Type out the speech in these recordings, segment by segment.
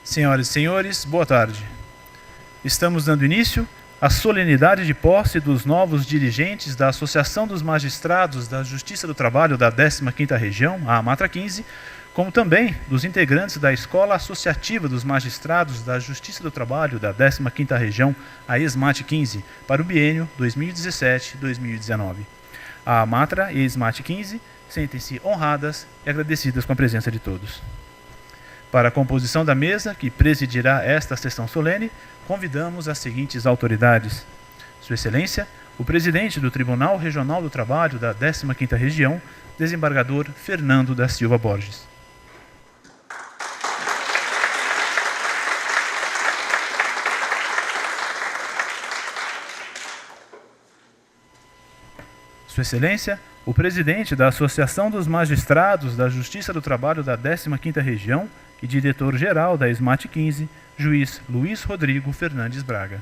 Senhoras e senhores, boa tarde. Estamos dando início à solenidade de posse dos novos dirigentes da Associação dos Magistrados da Justiça do Trabalho da 15ª Região, a AMATRA 15, como também dos integrantes da Escola Associativa dos Magistrados da Justiça do Trabalho da 15ª Região, a ESMAT 15, para o biênio 2017-2019. A AMATRA e a ESMAT 15 sentem-se honradas e agradecidas com a presença de todos. Para a composição da mesa, que presidirá esta sessão solene, convidamos as seguintes autoridades. Sua Excelência, o presidente do Tribunal Regional do Trabalho da 15ª Região, desembargador Fernando da Silva Borges. Sua Excelência, o presidente da Associação dos Magistrados da Justiça do Trabalho da 15ª Região e diretor-geral da ESMAT 15, juiz Luiz Rodrigo Fernandes Braga.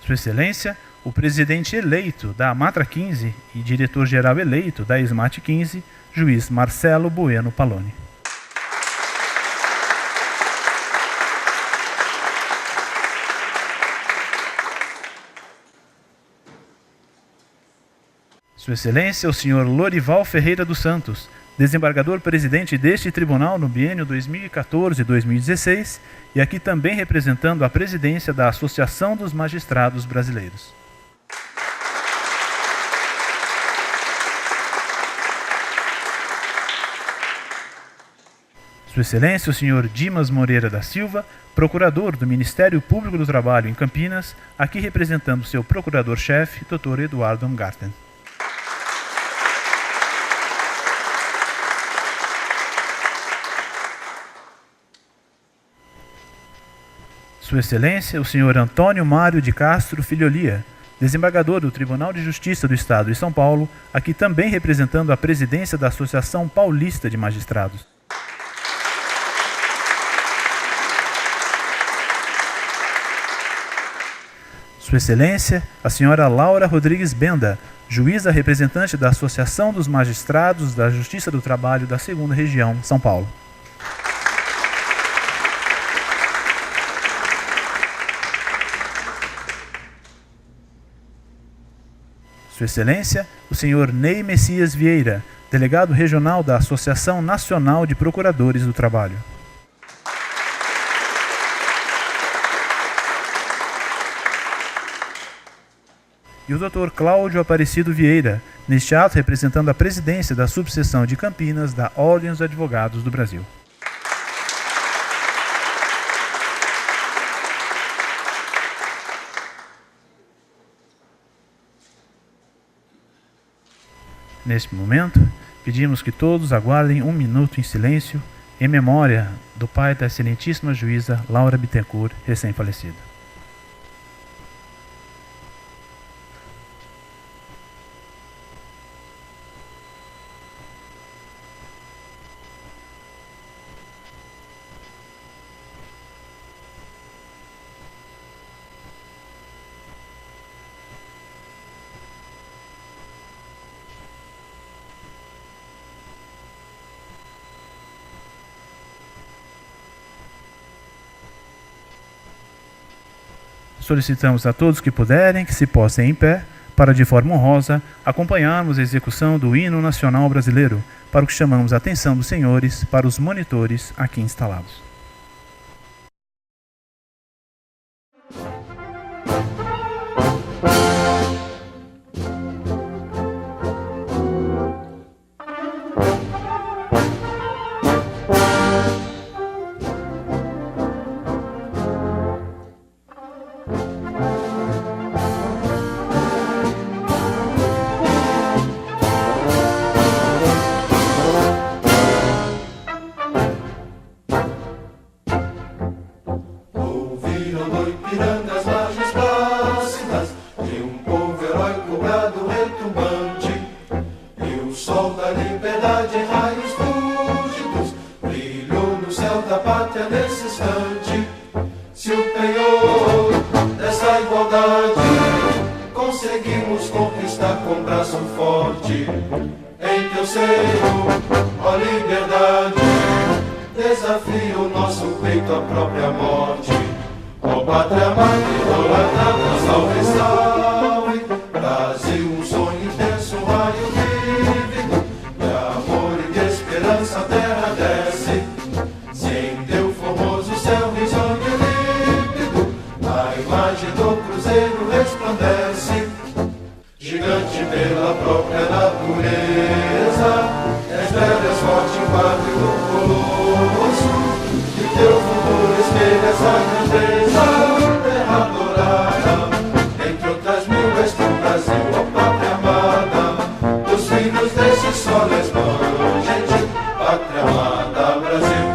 Sua Excelência, o presidente eleito da AMATRA 15 e diretor-geral eleito da ESMAT 15, juiz Marcelo Bueno Paloni. Sua Excelência, o senhor Lorival Ferreira dos Santos, desembargador-presidente deste tribunal no biênio 2014-2016 e aqui também representando a presidência da Associação dos Magistrados Brasileiros. Sua Excelência, o senhor Dimas Moreira da Silva, procurador do Ministério Público do Trabalho em Campinas, aqui representando seu procurador-chefe, Dr. Eduardo Amgarten. Sua Excelência, o senhor Antônio Mário de Castro Filholia, desembargador do Tribunal de Justiça do Estado de São Paulo, aqui também representando a presidência da Associação Paulista de Magistrados. Sua Excelência, a senhora Laura Rodrigues Benda, juíza representante da Associação dos Magistrados da Justiça do Trabalho da 2ª Região, São Paulo. Sua Excelência, o senhor Ney Messias Vieira, delegado regional da Associação Nacional de Procuradores do Trabalho. E o Dr. Cláudio Aparecido Vieira, neste ato representando a presidência da subseção de Campinas da Ordem dos Advogados do Brasil. Neste momento, pedimos que todos aguardem 1 minuto em silêncio em memória do pai da excelentíssima juíza Laura Bittencourt, recém-falecida. Solicitamos a todos que puderem que se possam em pé para, de forma honrosa, acompanharmos a execução do Hino Nacional Brasileiro, para o que chamamos a atenção dos senhores, para os monitores aqui instalados. Se o penhor dessa igualdade conseguimos conquistar. está com braço forte. Em teu seio, ó liberdade, desafia o nosso peito à própria morte. Ó pátria amada, idolatrada, salve, salve. Brasil, um sonho intenso, um raio vívido, de amor e de esperança a terra desce. Se em teu formoso céu risonho límpido, a imagem do cruzeiro resplandece. Gigante pela própria natureza, és velho, és forte, pátrio do colosso, e teu futuro espelha essa grandeza. Terra adorada, entre outras mil, és tu, Brasil, ó pátria amada, dos filhos desse sol és mãe, gente, pátria amada, Brasil.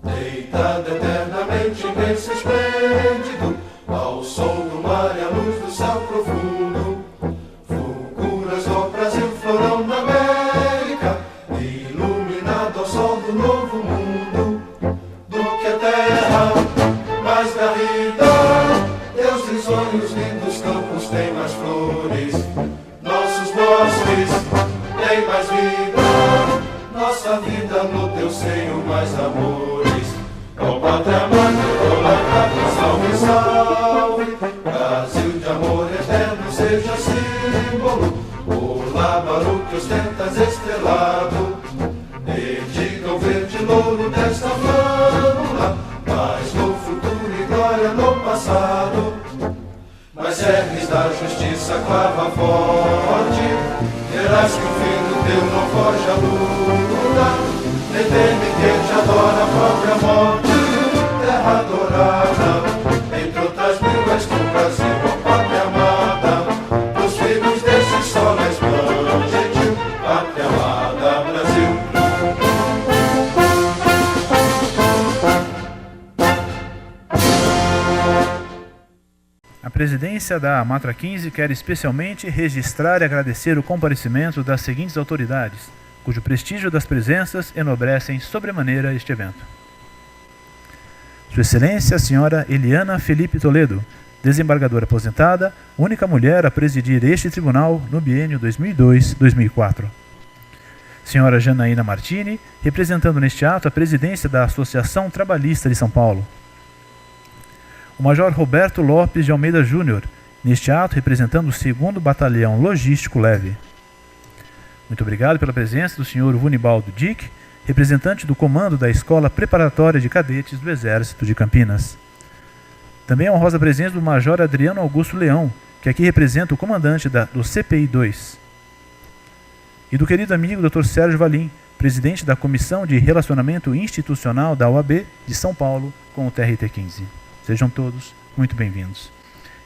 Deitado eternamente, imenso, esplêndido, ao sol do mar e à luz do céu profundo, fulguras do Brasil, florão da América, iluminado ao sol do novo mundo. Do que a terra mais garrida, teus risonhos lindos campos têm mais flores, nossos bosques têm mais vida, nossa vida no teu seio mais amores. Ó pátria amada, idolatrada, salve, salve. Brasil de amor eterno seja símbolo, o lábaro que ostentas estrelado. Dedica o verde louro desta flâmula, paz no futuro e glória no passado. Mas cernes da justiça clava forte, verás que o fim do teu não foge à luta. Nem teme quem te adora a própria morte. Terra adorada, entre outras mil, és tu, Brasil, ó pátria amada, dos filhos desse sol és mãe, gentil, pátria amada, Brasil. A presidência da Matra 15 quer especialmente registrar e agradecer o comparecimento das seguintes autoridades, cujo prestígio das presenças enobrecem sobremaneira este evento. Sua Excelência, a senhora Eliana Felipe Toledo, desembargadora aposentada, única mulher a presidir este tribunal no biênio 2002-2004. Senhora Janaína Martini, representando neste ato a presidência da Associação Trabalhista de São Paulo. O Major Roberto Lopes de Almeida Júnior, neste ato representando o 2º Batalhão Logístico Leve. Muito obrigado pela presença do senhor Vunibaldo Dick, representante do comando da Escola Preparatória de Cadetes do Exército de Campinas. Também a honrosa presença do Major Adriano Augusto Leão, que aqui representa o comandante do CPI-2. E do querido amigo Dr. Sérgio Valim, presidente da Comissão de Relacionamento Institucional da OAB de São Paulo com o TRT-15. Sejam todos muito bem-vindos.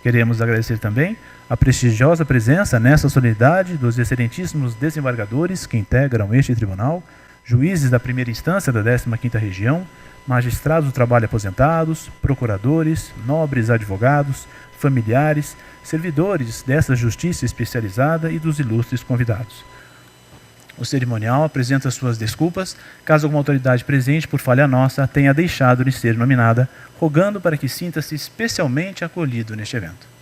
Queremos agradecer também a prestigiosa presença nessa solenidade dos excelentíssimos desembargadores que integram este tribunal, juízes da primeira instância da 15ª Região, magistrados do trabalho aposentados, procuradores, nobres advogados, familiares, servidores dessa justiça especializada e dos ilustres convidados. O cerimonial apresenta suas desculpas, caso alguma autoridade presente, por falha nossa, tenha deixado de ser nominada, rogando para que sinta-se especialmente acolhido neste evento.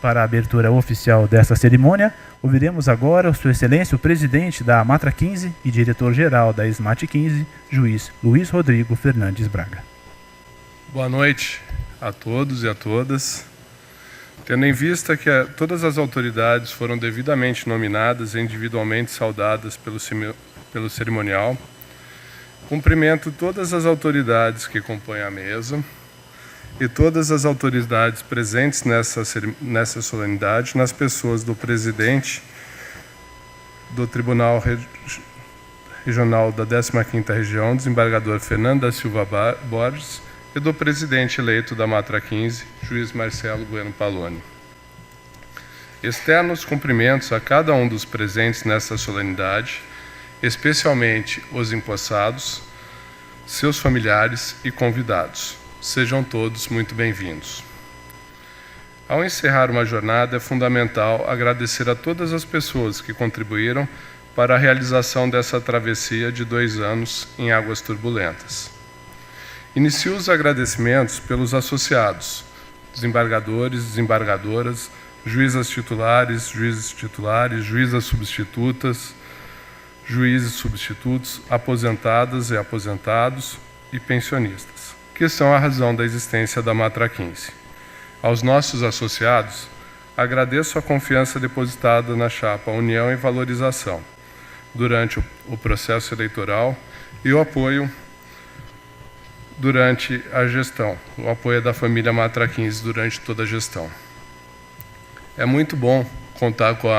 Para a abertura oficial desta cerimônia, ouviremos agora Sua Excelência o presidente da Matra 15 e diretor-geral da SMAT 15, juiz Luiz Rodrigo Fernandes Braga. Boa noite a todos e a todas. Tendo em vista que todas as autoridades foram devidamente nominadas e individualmente saudadas pelo cerimonial, cumprimento todas as autoridades que compõem a mesa e todas as autoridades presentes nessa solenidade, nas pessoas do presidente do Tribunal Regional da 15ª Região, desembargador Fernando da Silva Borges, e do presidente eleito da Matra 15, juiz Marcelo Bueno Paloni. Externo os cumprimentos a cada um dos presentes nesta solenidade, especialmente os empossados, seus familiares e convidados. Sejam todos muito bem-vindos. Ao encerrar uma jornada, é fundamental agradecer a todas as pessoas que contribuíram para a realização dessa travessia de 2 anos em águas turbulentas. Inicio os agradecimentos pelos associados, desembargadores, desembargadoras, juízas titulares, juízas substitutas, juízes substitutos, aposentadas e aposentados e pensionistas, que são a razão da existência da Matra 15. Aos nossos associados, agradeço a confiança depositada na chapa União e Valorização durante o processo eleitoral e o apoio durante a gestão, o apoio da família Matra 15 durante toda a gestão. É muito bom contar com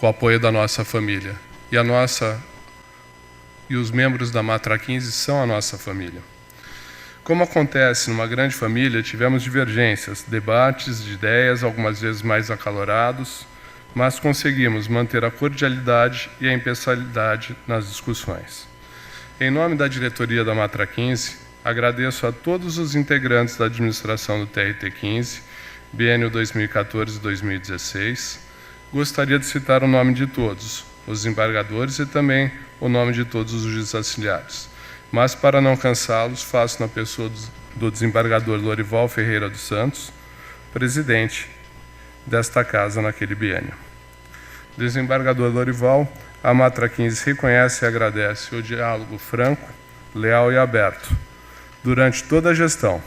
o apoio da nossa família. E os membros da Matra 15 são a nossa família. Como acontece numa grande família, tivemos divergências, debates de ideias, algumas vezes mais acalorados, mas conseguimos manter a cordialidade e a impessoalidade nas discussões. Em nome da diretoria da Matra 15, agradeço a todos os integrantes da administração do TRT 15, biênio 2014-2016. Gostaria de citar o nome de todos, os desembargadores e também o nome de todos os juízes auxiliares. Mas, para não cansá-los, faço na pessoa do desembargador Lorival Ferreira dos Santos, presidente desta casa naquele biênio. Desembargador Lorival, a Matra 15 reconhece e agradece o diálogo franco, leal e aberto durante toda a gestão.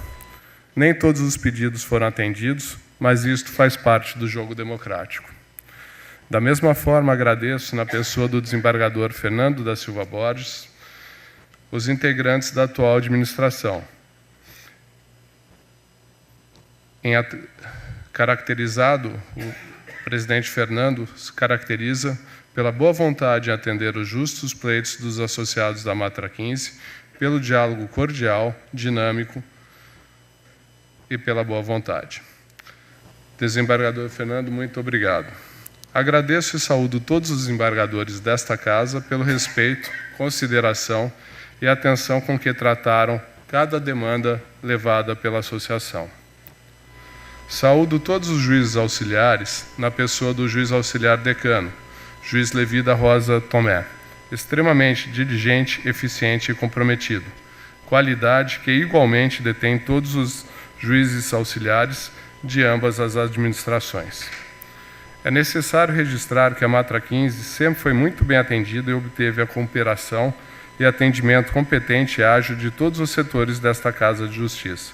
Nem todos os pedidos foram atendidos, mas isto faz parte do jogo democrático. Da mesma forma, agradeço, na pessoa do desembargador Fernando da Silva Borges, os integrantes da atual administração, caracterizado, o presidente Fernando se caracteriza pela boa vontade em atender os justos pleitos dos associados da Matra 15, pelo diálogo cordial, dinâmico e pela boa vontade. Desembargador Fernando, muito obrigado. Agradeço e saúdo todos os desembargadores desta casa pelo respeito, consideração e atenção com que trataram cada demanda levada pela associação. Saúdo todos os juízes auxiliares, na pessoa do juiz auxiliar decano, juiz Levi da Rosa Tomé, extremamente diligente, eficiente e comprometido, qualidade que igualmente detém todos os juízes auxiliares de ambas as administrações. É necessário registrar que a Matra 15 sempre foi muito bem atendida e obteve a cooperação e atendimento competente e ágil de todos os setores desta Casa de Justiça.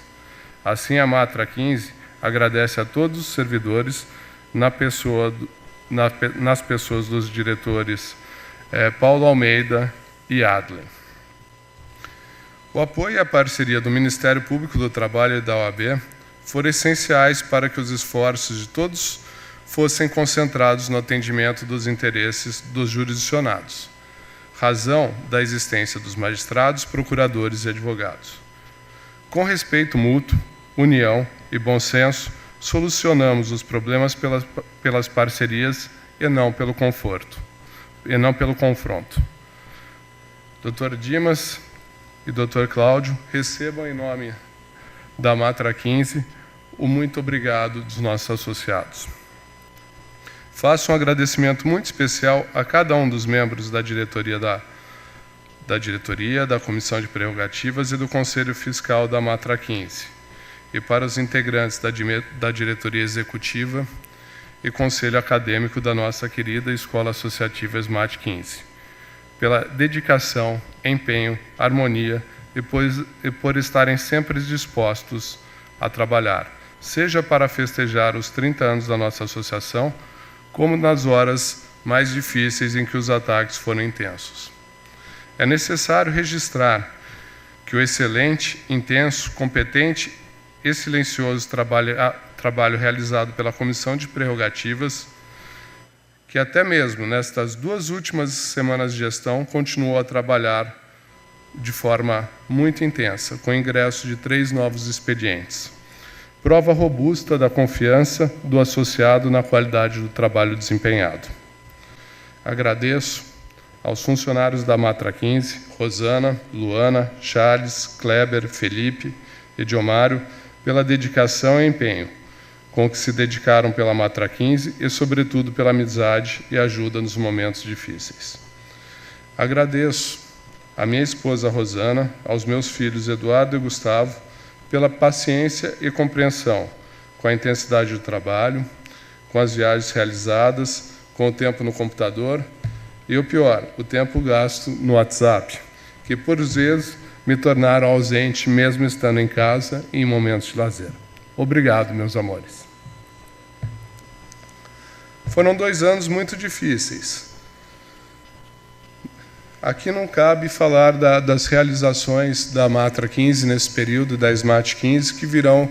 Assim, a Matra 15 agradece a todos os servidores nas pessoas dos diretores Paulo Almeida e Adler. O apoio e a parceria do Ministério Público do Trabalho e da OAB foram essenciais para que os esforços de todos fossem concentrados no atendimento dos interesses dos jurisdicionados, razão da existência dos magistrados, procuradores e advogados. Com respeito mútuo, união e bom senso, solucionamos os problemas pelas parcerias e não pelo confronto. Dr. Dimas e Dr. Cláudio, recebam em nome da Matra 15 o muito obrigado dos nossos associados. Faço um agradecimento muito especial a cada um dos membros da diretoria, da Comissão de Prerrogativas e do Conselho Fiscal da Matra 15, e para os integrantes da diretoria executiva e Conselho Acadêmico da nossa querida Escola Associativa SMAT 15, pela dedicação, empenho, harmonia e por estarem sempre dispostos a trabalhar, seja para festejar os 30 anos da nossa associação, como nas horas mais difíceis em que os ataques foram intensos. É necessário registrar que o excelente, intenso, competente e silencioso trabalho realizado pela Comissão de Prerrogativas, que até mesmo nestas 2 últimas semanas de gestão continuou a trabalhar de forma muito intensa, com o ingresso de 3 novos expedientes. prova robusta da confiança do associado na qualidade do trabalho desempenhado. Agradeço aos funcionários da Matra 15, Rosana, Luana, Charles, Kleber, Felipe e Diomário, pela dedicação e empenho com que se dedicaram pela Matra 15 e, sobretudo, pela amizade e ajuda nos momentos difíceis. Agradeço à minha esposa Rosana, aos meus filhos Eduardo e Gustavo, pela paciência e compreensão com a intensidade do trabalho, com as viagens realizadas, com o tempo no computador e, o pior, o tempo gasto no WhatsApp, que, por vezes, me tornaram ausente mesmo estando em casa e em momentos de lazer. Obrigado, meus amores. Foram 2 anos muito difíceis. Aqui não cabe falar das realizações da Matra 15 nesse período, da Smart 15, que virão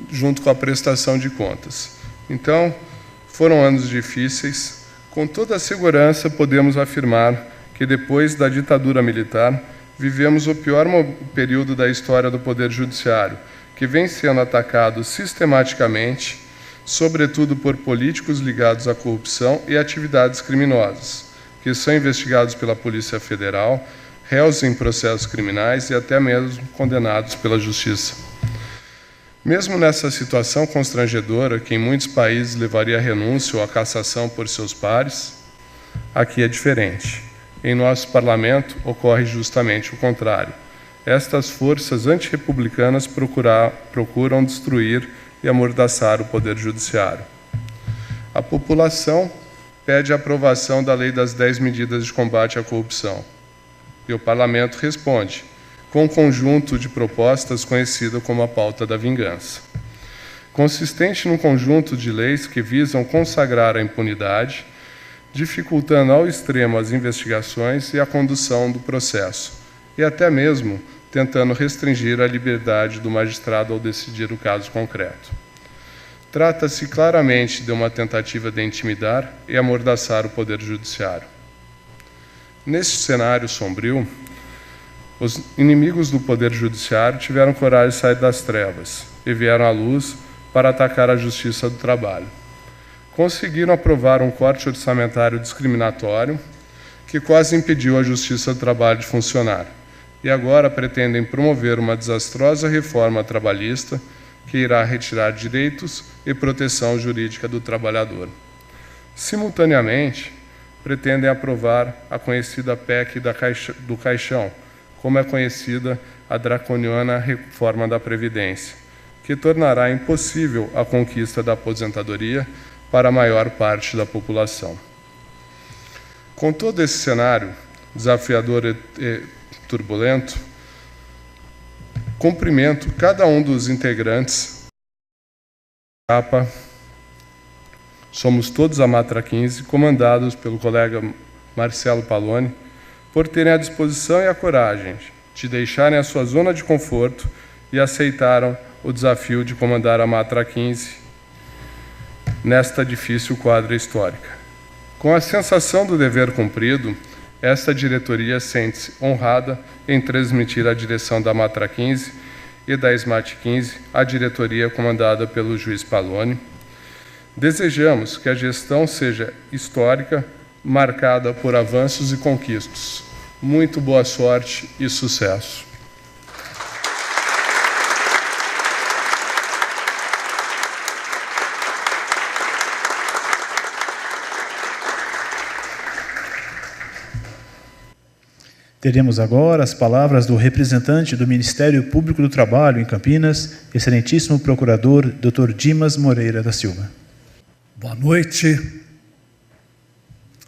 junto com a prestação de contas. Então, foram anos difíceis. Com toda a segurança, podemos afirmar que, depois da ditadura militar, vivemos o pior período da história do Poder Judiciário, que vem sendo atacado sistematicamente, sobretudo por políticos ligados à corrupção e atividades criminosas, que são investigados pela Polícia Federal, réus em processos criminais e até mesmo condenados pela Justiça. Mesmo nessa situação constrangedora, que em muitos países levaria à renúncia ou à cassação por seus pares, aqui é diferente. Em nosso parlamento ocorre justamente o contrário. Estas forças antirrepublicanas procuram destruir e amordaçar o Poder Judiciário. A população pede a aprovação da Lei das 10 Medidas de Combate à Corrupção. E o Parlamento responde, com um conjunto de propostas conhecido como a pauta da vingança. Consistente num conjunto de leis que visam consagrar a impunidade, dificultando ao extremo as investigações e a condução do processo, e até mesmo tentando restringir a liberdade do magistrado ao decidir o caso concreto. Trata-se claramente de uma tentativa de intimidar e amordaçar o Poder Judiciário. Neste cenário sombrio, os inimigos do Poder Judiciário tiveram coragem de sair das trevas e vieram à luz para atacar a Justiça do Trabalho. Conseguiram aprovar um corte orçamentário discriminatório que quase impediu a Justiça do Trabalho de funcionar, e agora pretendem promover uma desastrosa reforma trabalhista que irá retirar direitos e proteção jurídica do trabalhador. Simultaneamente, pretendem aprovar a conhecida PEC do Caixão, como é conhecida a draconiana reforma da Previdência, que tornará impossível a conquista da aposentadoria para a maior parte da população. Com todo esse cenário desafiador e turbulento, cumprimento cada um dos integrantes da capa. Somos todos a Matra 15, comandados pelo colega Marcelo Paloni, por terem a disposição e a coragem de deixarem a sua zona de conforto e aceitaram o desafio de comandar a Matra 15 nesta difícil quadra histórica. Com a sensação do dever cumprido, esta diretoria sente-se honrada em transmitir a direção da Matra 15 e da Smart 15 à diretoria comandada pelo juiz Paloni. Desejamos que a gestão seja histórica, marcada por avanços e conquistas. Muito boa sorte e sucesso. Teremos agora as palavras do representante do Ministério Público do Trabalho em Campinas, excelentíssimo procurador, Dr. Dimas Moreira da Silva. Boa noite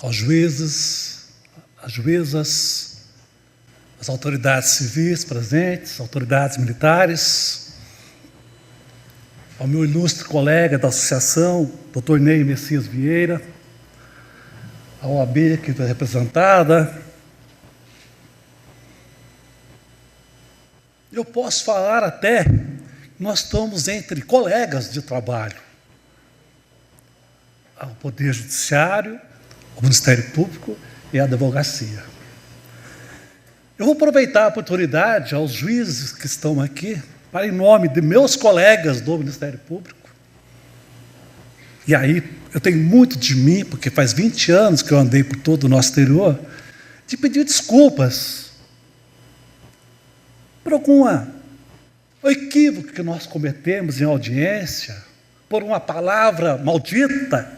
aos juízes, às juízas, às autoridades civis presentes, autoridades militares, ao meu ilustre colega da associação, Dr. Ney Messias Vieira, a OAB aqui representada. Eu posso falar até que nós estamos entre colegas de trabalho. O Poder Judiciário, o Ministério Público e a Advocacia. Eu vou aproveitar a oportunidade aos juízes que estão aqui para, em nome de meus colegas do Ministério Público, e aí eu tenho muito de mim, porque faz 20 anos que eu andei por todo o nosso exterior, de pedir desculpas por algum equívoco que nós cometemos em audiência, por uma palavra maldita,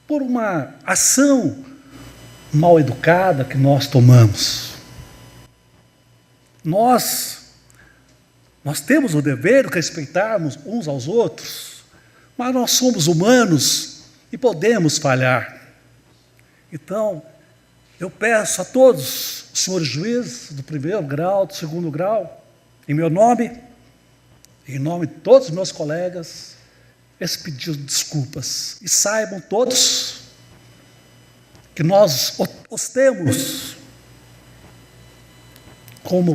por uma ação mal educada que nós tomamos. Nós temos o dever de respeitarmos uns aos outros, mas nós somos humanos e podemos falhar. Então, eu peço a todos os senhores juízes do primeiro grau, do segundo grau, em meu nome, em nome de todos os meus colegas, esse pedido de desculpas. E saibam todos que nós os temos como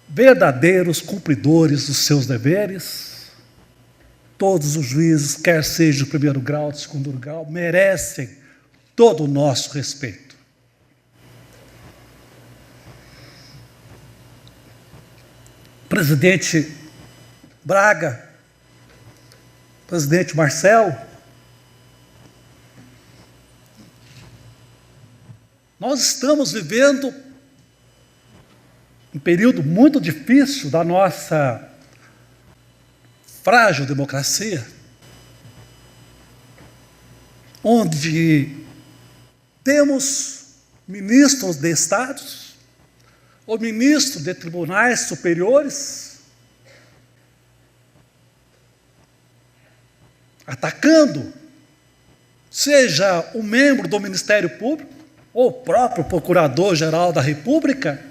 verdadeiros cumpridores dos seus deveres. Todos os juízes, quer seja do primeiro grau, do segundo grau, merecem todo o nosso respeito. Presidente Braga, presidente Marcelo, nós estamos vivendo um período muito difícil da nossa frágil democracia, onde temos ministros de estados, ou ministros de tribunais superiores, atacando, seja um membro do Ministério Público, ou o próprio Procurador-Geral da República,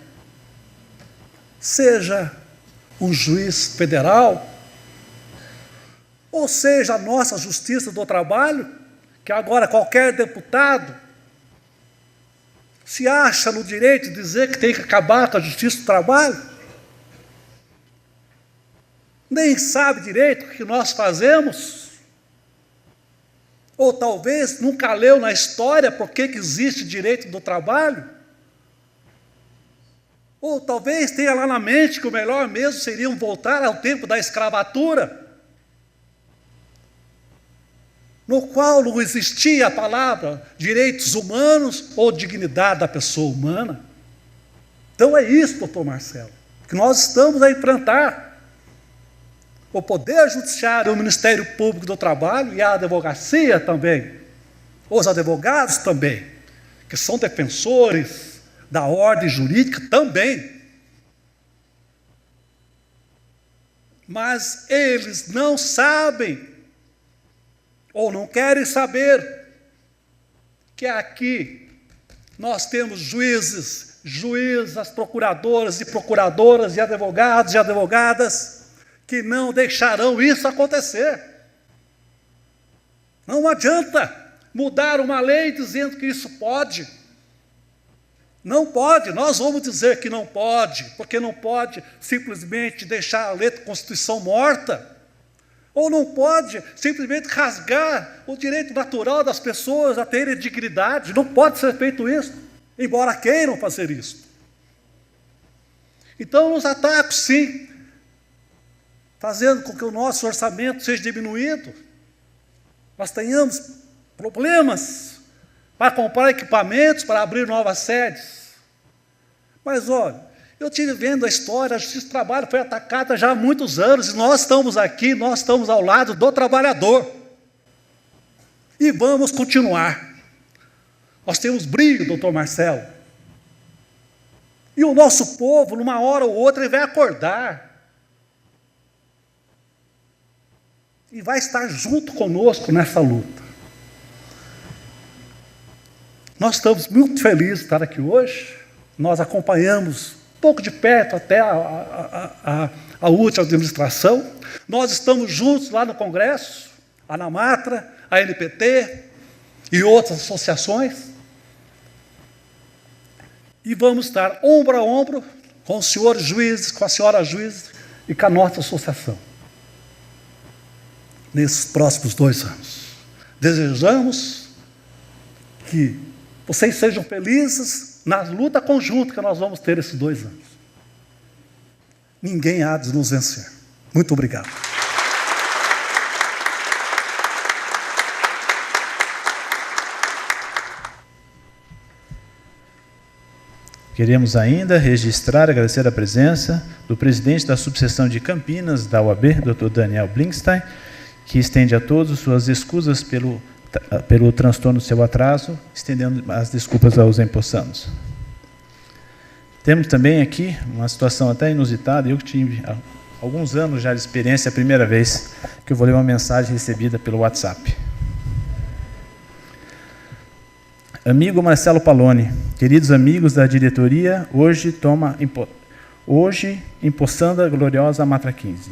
seja um juiz federal, ou seja a nossa Justiça do Trabalho, que agora qualquer deputado se acha no direito de dizer que tem que acabar com a Justiça do Trabalho, nem sabe direito o que nós fazemos, ou talvez nunca leu na história por que existe direito do trabalho, ou talvez tenha lá na mente que o melhor mesmo seria voltar ao tempo da escravatura, no qual não existia a palavra direitos humanos ou dignidade da pessoa humana. Então é isso, doutor Marcelo, que nós estamos a enfrentar. O Poder Judiciário, o Ministério Público do Trabalho e a advocacia também, os advogados também, que são defensores da ordem jurídica também. Mas eles não sabem, ou não querem saber, que aqui nós temos juízes, juízas, procuradoras e advogados e advogadas que não deixarão isso acontecer. Não adianta mudar uma lei dizendo que isso pode. Não pode, nós vamos dizer que não pode, porque não pode simplesmente deixar a letra da Constituição morta, ou não pode simplesmente rasgar o direito natural das pessoas a terem dignidade. Não pode ser feito isso, embora queiram fazer isso. Então, nos atacam, sim, fazendo com que o nosso orçamento seja diminuído, nós tenhamos problemas para comprar equipamentos, para abrir novas sedes. Mas, olha, eu estive vendo a história, a Justiça do Trabalho foi atacada já há muitos anos, e nós estamos aqui, nós estamos ao lado do trabalhador. E vamos continuar. Nós temos brilho, doutor Marcelo. E o nosso povo, numa hora ou outra, ele vai acordar. E vai estar junto conosco nessa luta. Nós estamos muito felizes de estar aqui hoje. Nós acompanhamos um pouco de perto até a última administração. Nós estamos juntos lá no Congresso, a ANAMATRA, a NPT e outras associações. E vamos estar ombro a ombro com os senhores juízes, com a senhora juízes e com a nossa associação nesses próximos 2 anos. Desejamos que vocês sejam felizes na luta conjunta que nós vamos ter esses 2 anos. ninguém há de nos vencer. Muito obrigado. Queremos ainda registrar e agradecer a presença do presidente da subseção de Campinas da UAB, Dr. Daniel Blinkstein, que estende a todos suas escusas pelo transtorno do seu atraso, estendendo as desculpas aos empossados. Temos também aqui uma situação até inusitada, eu que tive há alguns anos já de experiência, a primeira vez que eu vou ler uma mensagem recebida pelo WhatsApp. Amigo Marcelo Paloni, queridos amigos da diretoria, hoje empossando a gloriosa Matra 15.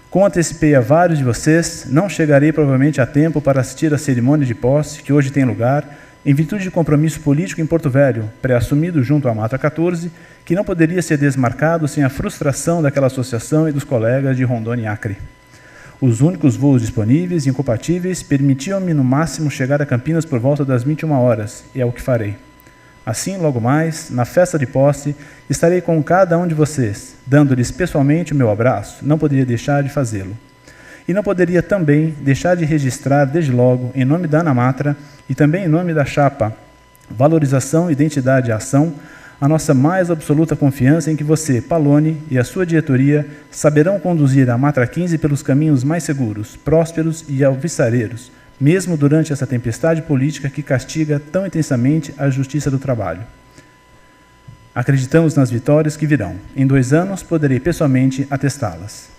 Como antecipei a vários de vocês, não chegarei provavelmente a tempo para assistir à cerimônia de posse que hoje tem lugar, em virtude de compromisso político em Porto Velho, pré-assumido junto à Matra 14, que não poderia ser desmarcado sem a frustração daquela associação e dos colegas de Rondônia e Acre. Os únicos voos disponíveis e incompatíveis permitiam-me, no máximo, chegar a Campinas por volta das 21 horas, e é o que farei. Assim, logo mais, na festa de posse, estarei com cada um de vocês, dando-lhes pessoalmente o meu abraço, não poderia deixar de fazê-lo. E não poderia também deixar de registrar, desde logo, em nome da Ana Matra e também em nome da chapa Valorização, Identidade e Ação, a nossa mais absoluta confiança em que você, Paloni, e a sua diretoria saberão conduzir a Matra 15 pelos caminhos mais seguros, prósperos e alvissareiros, mesmo durante essa tempestade política que castiga tão intensamente a justiça do trabalho. Acreditamos nas vitórias que virão. Em 2 anos, poderei pessoalmente atestá-las.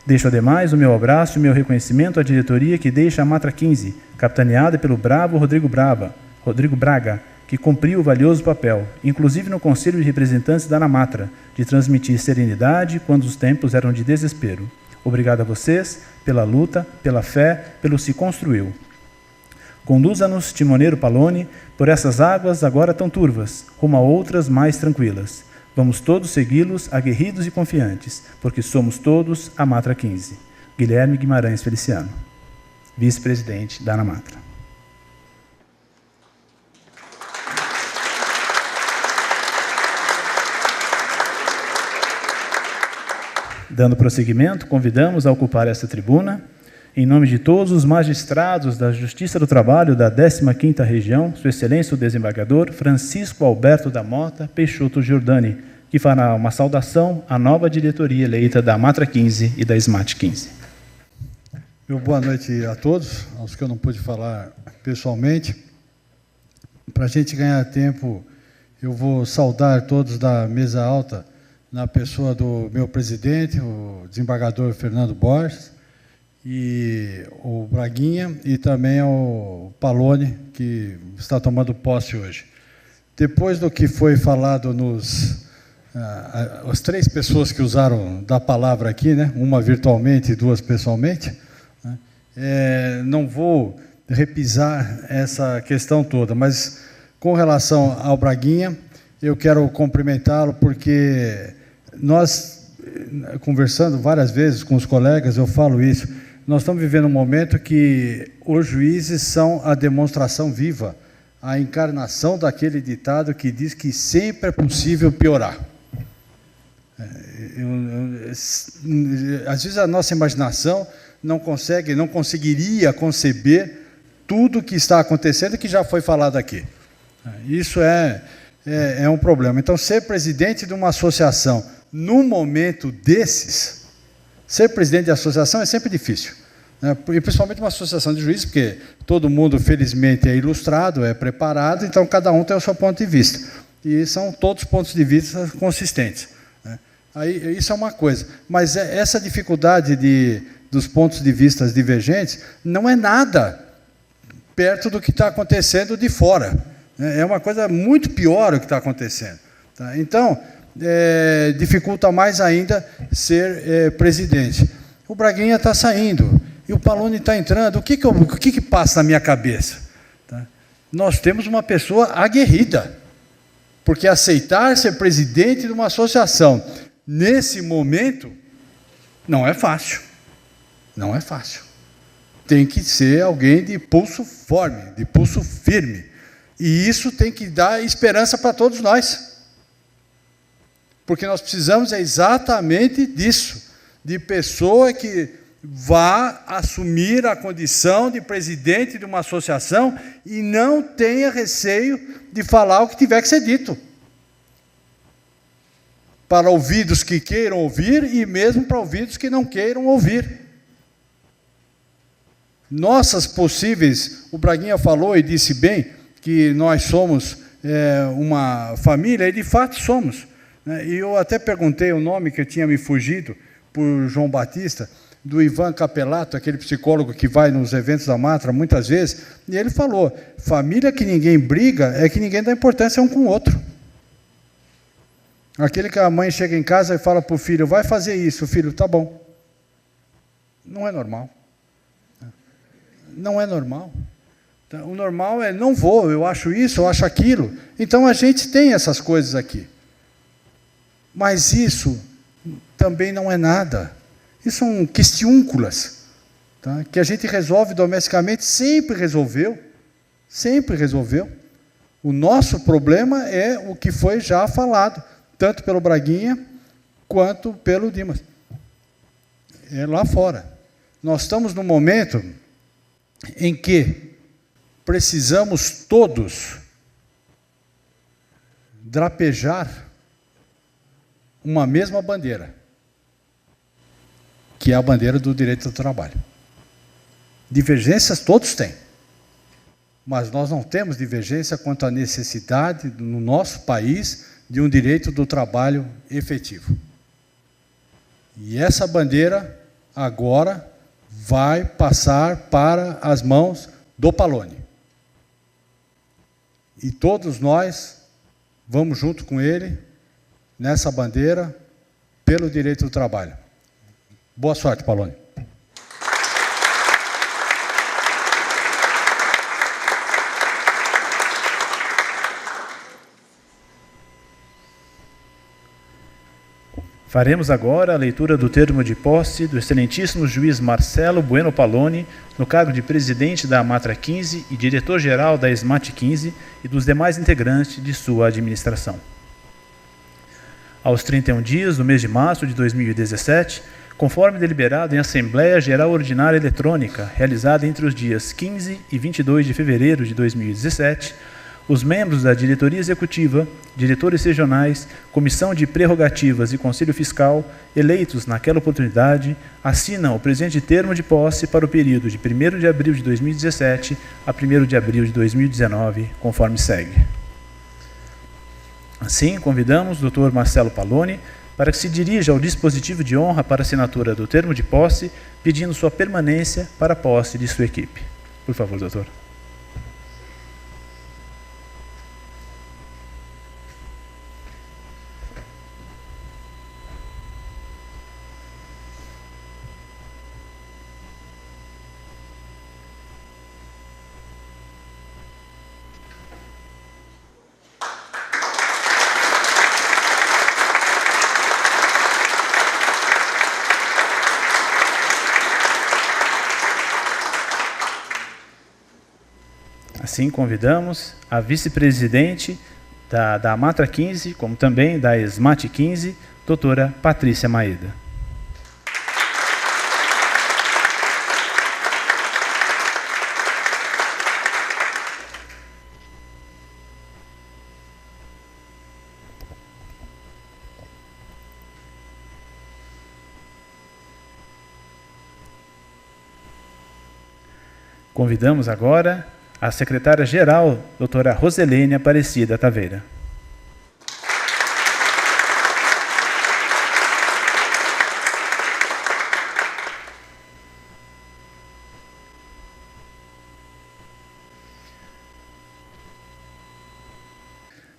Deixo, ademais, o meu abraço e o meu reconhecimento à diretoria que deixa a Matra 15, capitaneada pelo bravo Rodrigo Braga, que cumpriu o valioso papel, inclusive no Conselho de Representantes da Anamatra, de transmitir serenidade quando os tempos eram de desespero. Obrigado a vocês pela luta, pela fé, pelo se construiu. Conduza-nos, timoneiro Paloni, por essas águas agora tão turvas, rumo a outras mais tranquilas. Vamos todos segui-los, aguerridos e confiantes, porque somos todos a Matra 15. Guilherme Guimarães Feliciano, vice-presidente da Anamatra. Dando prosseguimento, convidamos a ocupar esta tribuna, em nome de todos os magistrados da Justiça do Trabalho da 15ª Região, Sua Excelência o Desembargador Francisco Alberto da Mota Peixoto Giordani, que fará uma saudação à nova diretoria eleita da Matra 15 e da SMAT 15. Boa noite a todos, aos que eu não pude falar pessoalmente. Para a gente ganhar tempo, eu vou saudar todos da mesa alta, na pessoa do meu presidente, o desembargador Fernando Borges, e o Braguinha, e também ao Paloni, que está tomando posse hoje. Depois do que foi falado as 3 pessoas que usaram da palavra aqui, né, uma virtualmente e 2 pessoalmente, né, não vou repisar essa questão toda, mas com relação ao Braguinha, eu quero cumprimentá-lo porque nós, conversando várias vezes com os colegas, eu falo isso, nós estamos vivendo um momento que os juízes são a demonstração viva, a encarnação daquele ditado que diz que sempre é possível piorar. Às vezes a nossa imaginação não conseguiria conceber tudo que está acontecendo e que já foi falado aqui. Isso é um problema. Então, ser presidente de uma associação num momento desses, ser presidente de associação é sempre difícil, né? E principalmente uma associação de juízes, porque todo mundo, felizmente, é ilustrado, é preparado, então cada um tem o seu ponto de vista. E são todos pontos de vista consistentes, né? Aí, isso é uma coisa. Mas essa dificuldade dos pontos de vista divergentes não é nada perto do que está acontecendo de fora. É uma coisa muito pior o que está acontecendo. Tá? Então, dificulta mais ainda ser presidente. O Braguinha está saindo e o Paloni está entrando. O que passa na minha cabeça? Tá? Nós temos uma pessoa aguerrida, porque aceitar ser presidente de uma associação nesse momento não é fácil. Não é fácil. Tem que ser alguém de pulso forte, de pulso firme. E isso tem que dar esperança para todos nós. Porque nós precisamos exatamente disso, de pessoa que vá assumir a condição de presidente de uma associação e não tenha receio de falar o que tiver que ser dito. Para ouvidos que queiram ouvir e mesmo para ouvidos que não queiram ouvir. Nossas possíveis, o Braguinha falou e disse bem que nós somos uma família, e de fato somos. Né? E eu até perguntei o nome que eu tinha me fugido por João Batista, do Ivan Capelato, aquele psicólogo que vai nos eventos da Matra muitas vezes, e ele falou, família que ninguém briga é que ninguém dá importância um com o outro. Aquele que a mãe chega em casa e fala para o filho, vai fazer isso, o filho, tá bom. Não é normal. Não é normal. O normal é, não vou, eu acho isso, eu acho aquilo. Então, a gente tem essas coisas aqui. Mas isso também não é nada. Isso são questiúnculas, tá? Que a gente resolve domesticamente, sempre resolveu. Sempre resolveu. O nosso problema é o que foi já falado, tanto pelo Braguinha, quanto pelo Dimas. É lá fora. Nós estamos num momento em que precisamos todos drapejar uma mesma bandeira, que é a bandeira do direito do trabalho. Divergências todos têm, mas nós não temos divergência quanto à necessidade, no nosso país, de um direito do trabalho efetivo. E essa bandeira, agora, vai passar para as mãos do Pallone. E todos nós vamos junto com ele nessa bandeira pelo direito do trabalho. Boa sorte, Pallone. Faremos agora a leitura do termo de posse do excelentíssimo juiz Marcelo Bueno Pallone, no cargo de presidente da Amatra 15 e diretor-geral da SMAT 15 e dos demais integrantes de sua administração. Aos 31 dias do mês de março de 2017, conforme deliberado em Assembleia Geral Ordinária Eletrônica, realizada entre os dias 15 e 22 de fevereiro de 2017, os membros da diretoria executiva, diretores regionais, comissão de prerrogativas e conselho fiscal, eleitos naquela oportunidade, assinam o presente termo de posse para o período de 1º de abril de 2017 a 1º de abril de 2019, conforme segue. Assim, convidamos o Dr. Marcelo Pallone para que se dirija ao dispositivo de honra para assinatura do termo de posse, pedindo sua permanência para a posse de sua equipe. Por favor, doutor. Assim, convidamos a vice-presidente da Amatra 15, como também da SMAT 15, doutora Patrícia Maeda. Convidamos agora a secretária-geral, doutora Roselene Aparecida Taveira.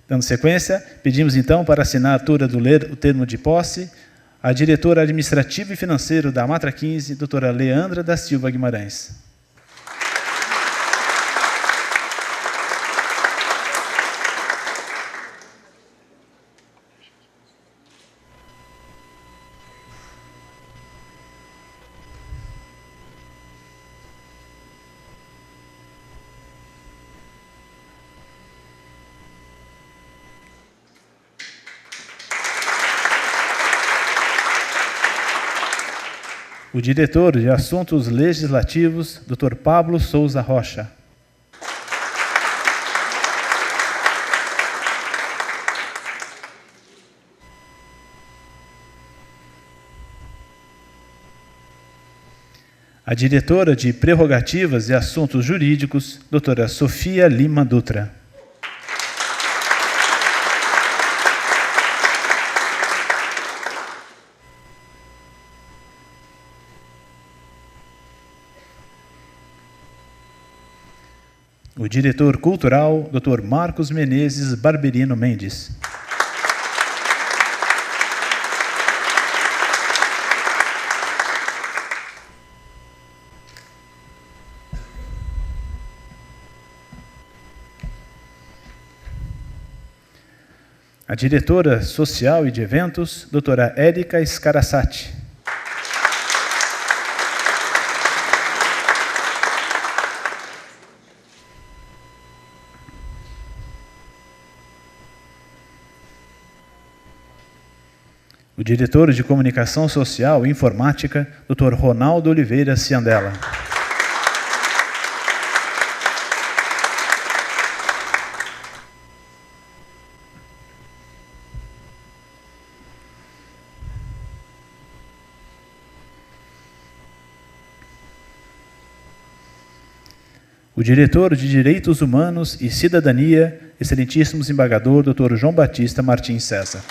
Dando sequência, pedimos então para a assinatura do termo de posse a diretora administrativa e financeira da Amatra 15, doutora Leandra da Silva Guimarães. O diretor de Assuntos Legislativos, Dr. Pablo Souza Rocha. A diretora de Prerrogativas e Assuntos Jurídicos, doutora Sofia Lima Dutra. O diretor cultural, doutor Marcos Menezes Barberino Mendes. A diretora social e de eventos, doutora Érica Scarassati. O diretor de comunicação social e informática, doutor Ronaldo Oliveira Ciandella. O diretor de Direitos Humanos e Cidadania, excelentíssimo desembargador, Dr. João Batista Martins César.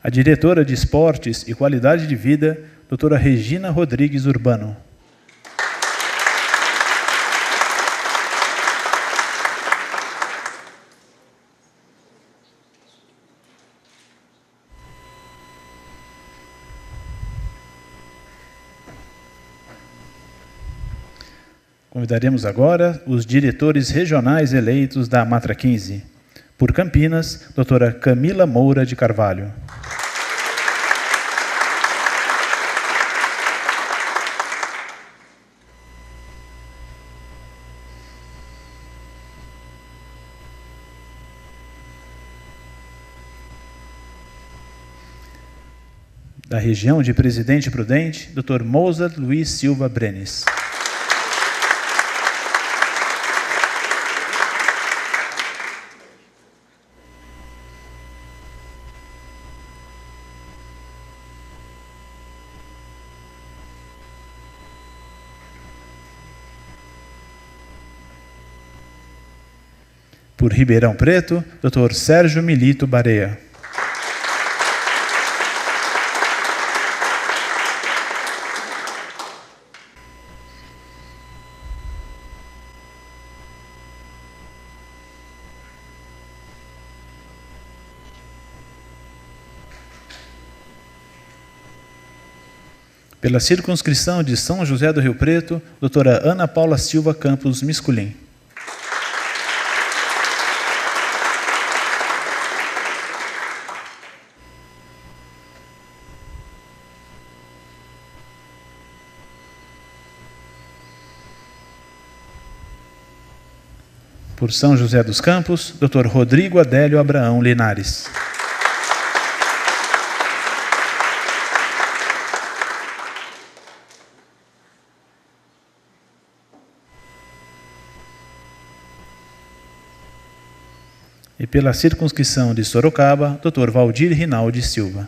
A diretora de Esportes e Qualidade de Vida, doutora Regina Rodrigues Urbano. Convidaremos agora os diretores regionais eleitos da Matra 15. Por Campinas, doutora Camila Moura de Carvalho. Da região de Presidente Prudente, Dr. Mozart Luiz Silva Brenes. Por Ribeirão Preto, Dr. Sérgio Milito Barea. Pela circunscrição de São José do Rio Preto, doutora Ana Paula Silva Campos Misculin. Por São José dos Campos, Dr. Rodrigo Adélio Abraão Linares. E pela circunscrição de Sorocaba, Dr. Valdir Rinaldi Silva.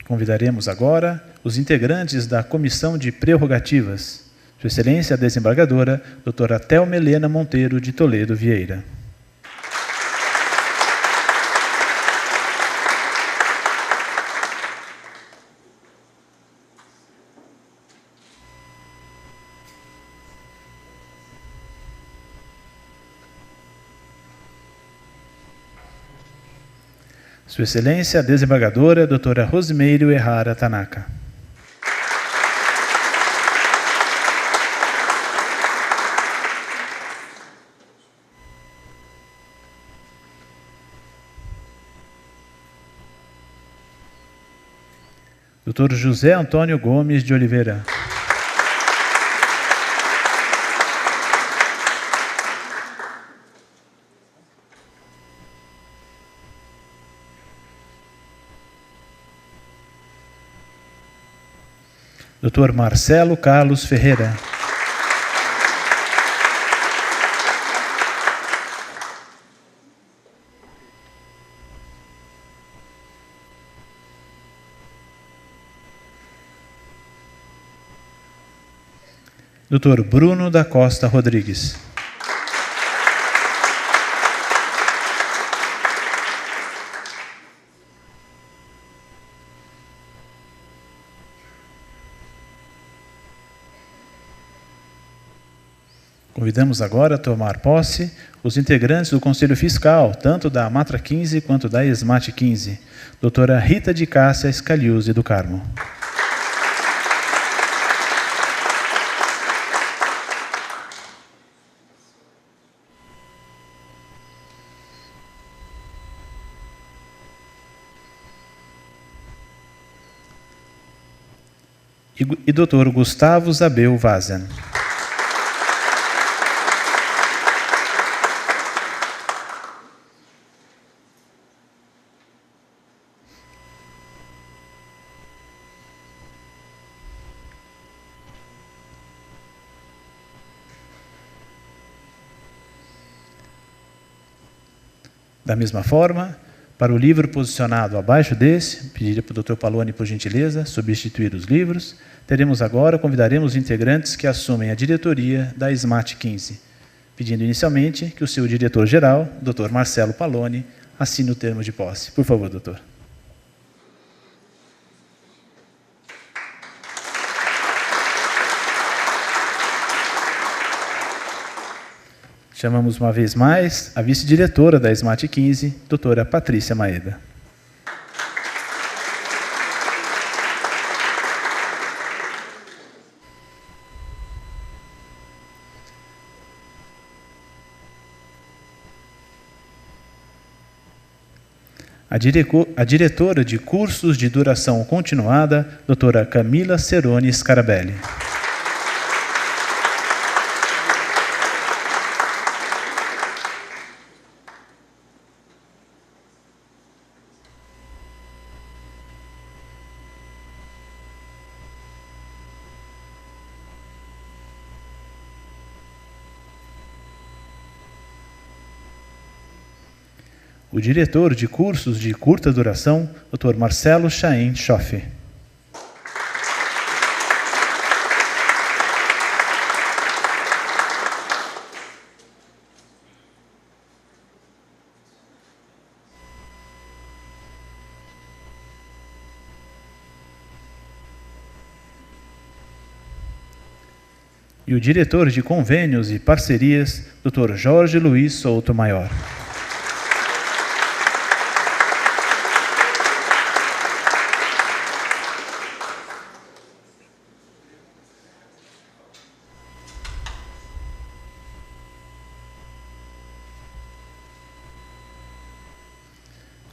Convidaremos agora os integrantes da Comissão de Prerrogativas. Sua Excelência a Desembargadora, doutora Thelma Helena Monteiro de Toledo Vieira. Sua Excelência a Desembargadora, doutora Rosimeiro Errara Tanaka. Dr. José Antônio Gomes de Oliveira. Dr. Marcelo Carlos Ferreira. Dr. Bruno da Costa Rodrigues. Convidamos agora a tomar posse os integrantes do Conselho Fiscal, tanto da Matra 15 quanto da ESMAT 15. Doutora Rita de Cássia Scaliuzzi do Carmo. E Dr. Gustavo Zabel Vazen. Da mesma forma, para o livro posicionado abaixo desse, pediria para o Dr. Paloni, por gentileza, substituir os livros. Convidaremos os integrantes que assumem a diretoria da ESMAT 15, pedindo inicialmente que o seu diretor-geral, Dr. Marcelo Paloni, assine o termo de posse. Por favor, doutor. Chamamos uma vez mais a vice-diretora da ESMAT 15, doutora Patrícia Maeda. A diretora de cursos de duração continuada, doutora Camila Ceroni Scarabelli. O diretor de cursos de curta duração, Dr. Marcelo Chaim Schoff. E o diretor de convênios e parcerias, Dr. Jorge Luiz Souto Maior.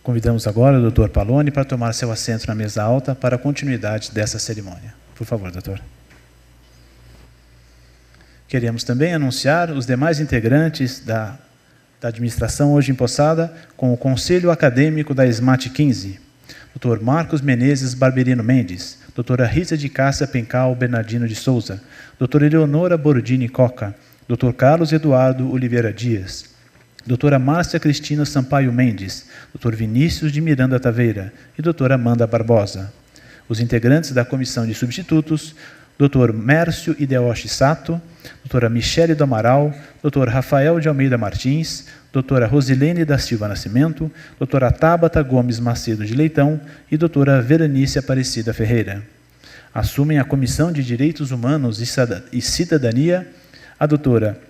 Convidamos agora o Dr. Paloni para tomar seu assento na mesa alta para a continuidade dessa cerimônia. Por favor, doutor. Queremos também anunciar os demais integrantes da administração hoje empossada com o Conselho Acadêmico da ESMAT 15. Dr. Marcos Menezes Barberino Mendes, doutora Rita de Cássia Pencal Bernardino de Souza, doutora Eleonora Bordini Coca, Dr. Carlos Eduardo Oliveira Dias, doutora Márcia Cristina Sampaio Mendes, Dr. Vinícius de Miranda Taveira e doutora Amanda Barbosa. Os integrantes da comissão de substitutos, Dr. Mércio Ideoshi Sato, doutora Michele do Amaral, Dr. Rafael de Almeida Martins, doutora Rosilene da Silva Nascimento, doutora Tabata Gomes Macedo de Leitão e doutora Veranice Aparecida Ferreira. Assumem a Comissão de Direitos Humanos e Cidadania a doutora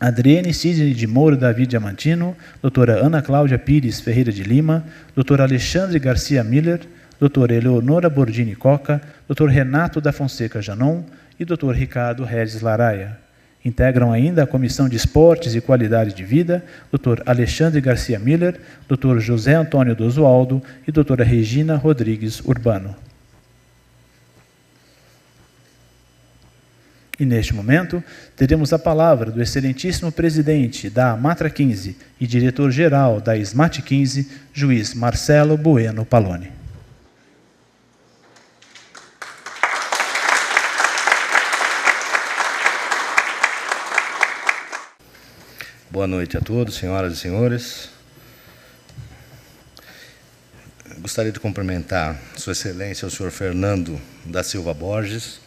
Adriene Sidney de Moura David Diamantino, doutora Ana Cláudia Pires Ferreira de Lima, doutor Alexandre Garcia Miller, doutora Eleonora Bordini Coca, doutor Renato da Fonseca Janon e doutor Ricardo Regis Laraia. Integram ainda a Comissão de Esportes e Qualidade de Vida, doutor Alexandre Garcia Miller, doutor José Antônio Dosualdo e doutora Regina Rodrigues Urbano. E neste momento, teremos a palavra do excelentíssimo presidente da Amatra 15 e diretor-geral da SMAT 15, juiz Marcelo Bueno Paloni. Boa noite a todos, senhoras e senhores. Gostaria de cumprimentar Sua Excelência, o senhor Fernando da Silva Borges,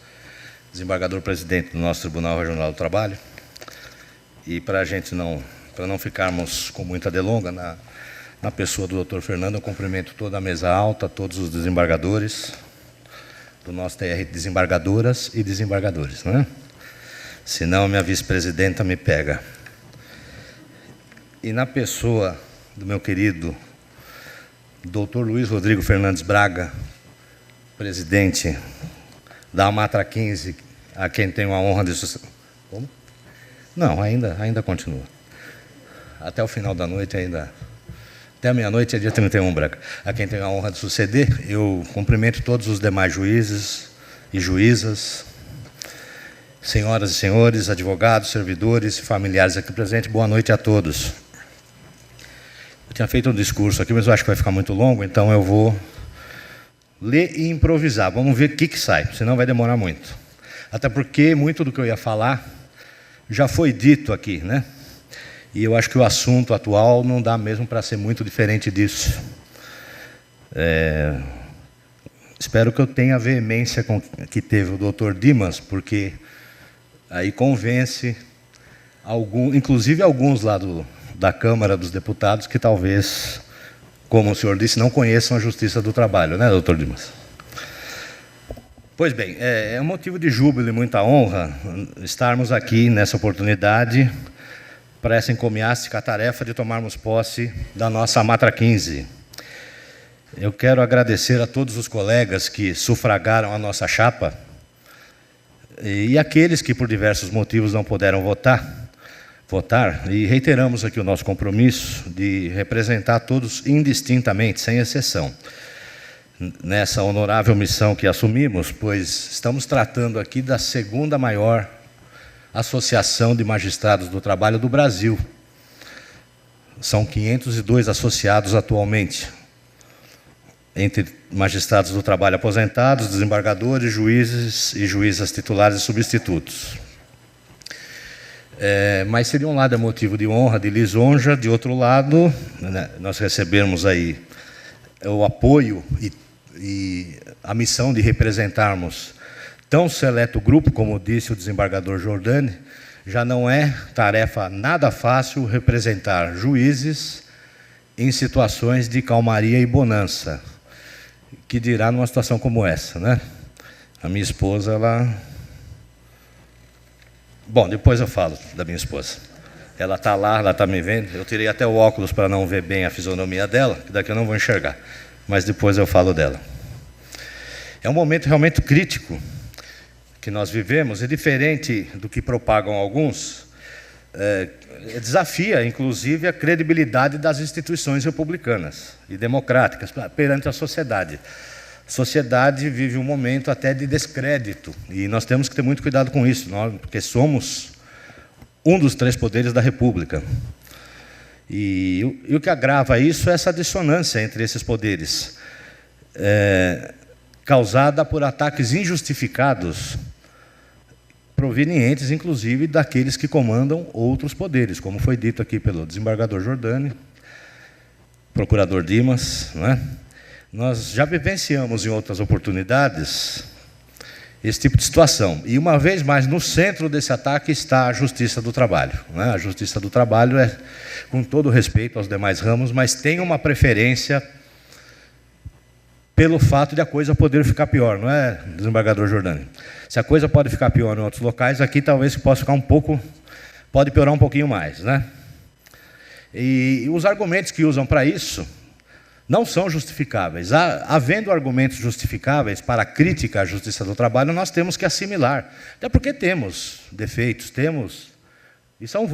desembargador-presidente do nosso Tribunal Regional do Trabalho. E para não ficarmos com muita delonga, na pessoa do doutor Fernando, eu cumprimento toda a mesa alta, todos os desembargadores do nosso TR, desembargadoras e desembargadores, né? Senão minha vice-presidenta me pega. E na pessoa do meu querido doutor Luiz Rodrigo Fernandes Braga, presidente da Amatra 15, a quem tenho a honra de... Como? Não, ainda continua. Até o final da noite ainda... Até a meia-noite é dia 31, Braga. A quem tenho a honra de suceder, eu cumprimento todos os demais juízes e juízas, senhoras e senhores, advogados, servidores e familiares aqui presentes. Boa noite a todos. Eu tinha feito um discurso aqui, mas eu acho que vai ficar muito longo, então eu vou ler e improvisar. Vamos ver o que sai, senão vai demorar muito. Até porque muito do que eu ia falar já foi dito aqui, né? E eu acho que o assunto atual não dá mesmo para ser muito diferente disso. Espero que eu tenha a veemência que teve o doutor Dimas, porque aí convence, inclusive alguns lá da Câmara dos Deputados, que talvez, como o senhor disse, não conheçam a Justiça do Trabalho, né, doutor Dimas? Pois bem, é um motivo de júbilo e muita honra estarmos aqui nessa oportunidade para essa encomiástica tarefa de tomarmos posse da nossa Amatra 15. Eu quero agradecer a todos os colegas que sufragaram a nossa chapa e aqueles que, por diversos motivos, não puderam votar, e reiteramos aqui o nosso compromisso de representar todos indistintamente, sem exceção, nessa honorável missão que assumimos, pois estamos tratando aqui da segunda maior associação de magistrados do trabalho do Brasil. São 502 associados atualmente, entre magistrados do trabalho aposentados, desembargadores, juízes e juízas titulares e substitutos. Mas seria um lado é motivo de honra, de lisonja, de outro lado, né, nós recebemos aí o apoio e a missão de representarmos tão seleto grupo, como disse o desembargador Giordani. Já não é tarefa nada fácil representar juízes em situações de calmaria e bonança, que dirá numa situação como essa, né? A minha esposa, ela... Bom, depois eu falo da minha esposa. Ela está lá, ela está me vendo. Eu tirei até o óculos para não ver bem a fisionomia dela, que daqui eu não vou enxergar. Mas depois eu falo dela. É um momento realmente crítico que nós vivemos, e diferente do que propagam alguns, desafia, inclusive, a credibilidade das instituições republicanas e democráticas perante a sociedade. A sociedade vive um momento até de descrédito, e nós temos que ter muito cuidado com isso, porque somos um dos 3 poderes da República. E o que agrava isso é essa dissonância entre esses poderes, causada por ataques injustificados, provenientes, inclusive, daqueles que comandam outros poderes, como foi dito aqui pelo desembargador Giordani, procurador Dimas, não é? Nós já vivenciamos em outras oportunidades esse tipo de situação. E, uma vez mais, no centro desse ataque está a Justiça do Trabalho, não é? A Justiça do Trabalho com todo respeito aos demais ramos, mas tem uma preferência pelo fato de a coisa poder ficar pior, não é, desembargador Giordani? Se a coisa pode ficar pior em outros locais, aqui talvez possa ficar pode piorar um pouquinho mais, né? E os argumentos que usam para isso não são justificáveis. Havendo argumentos justificáveis para a crítica à Justiça do Trabalho, nós temos que assimilar. Até porque temos defeitos, e são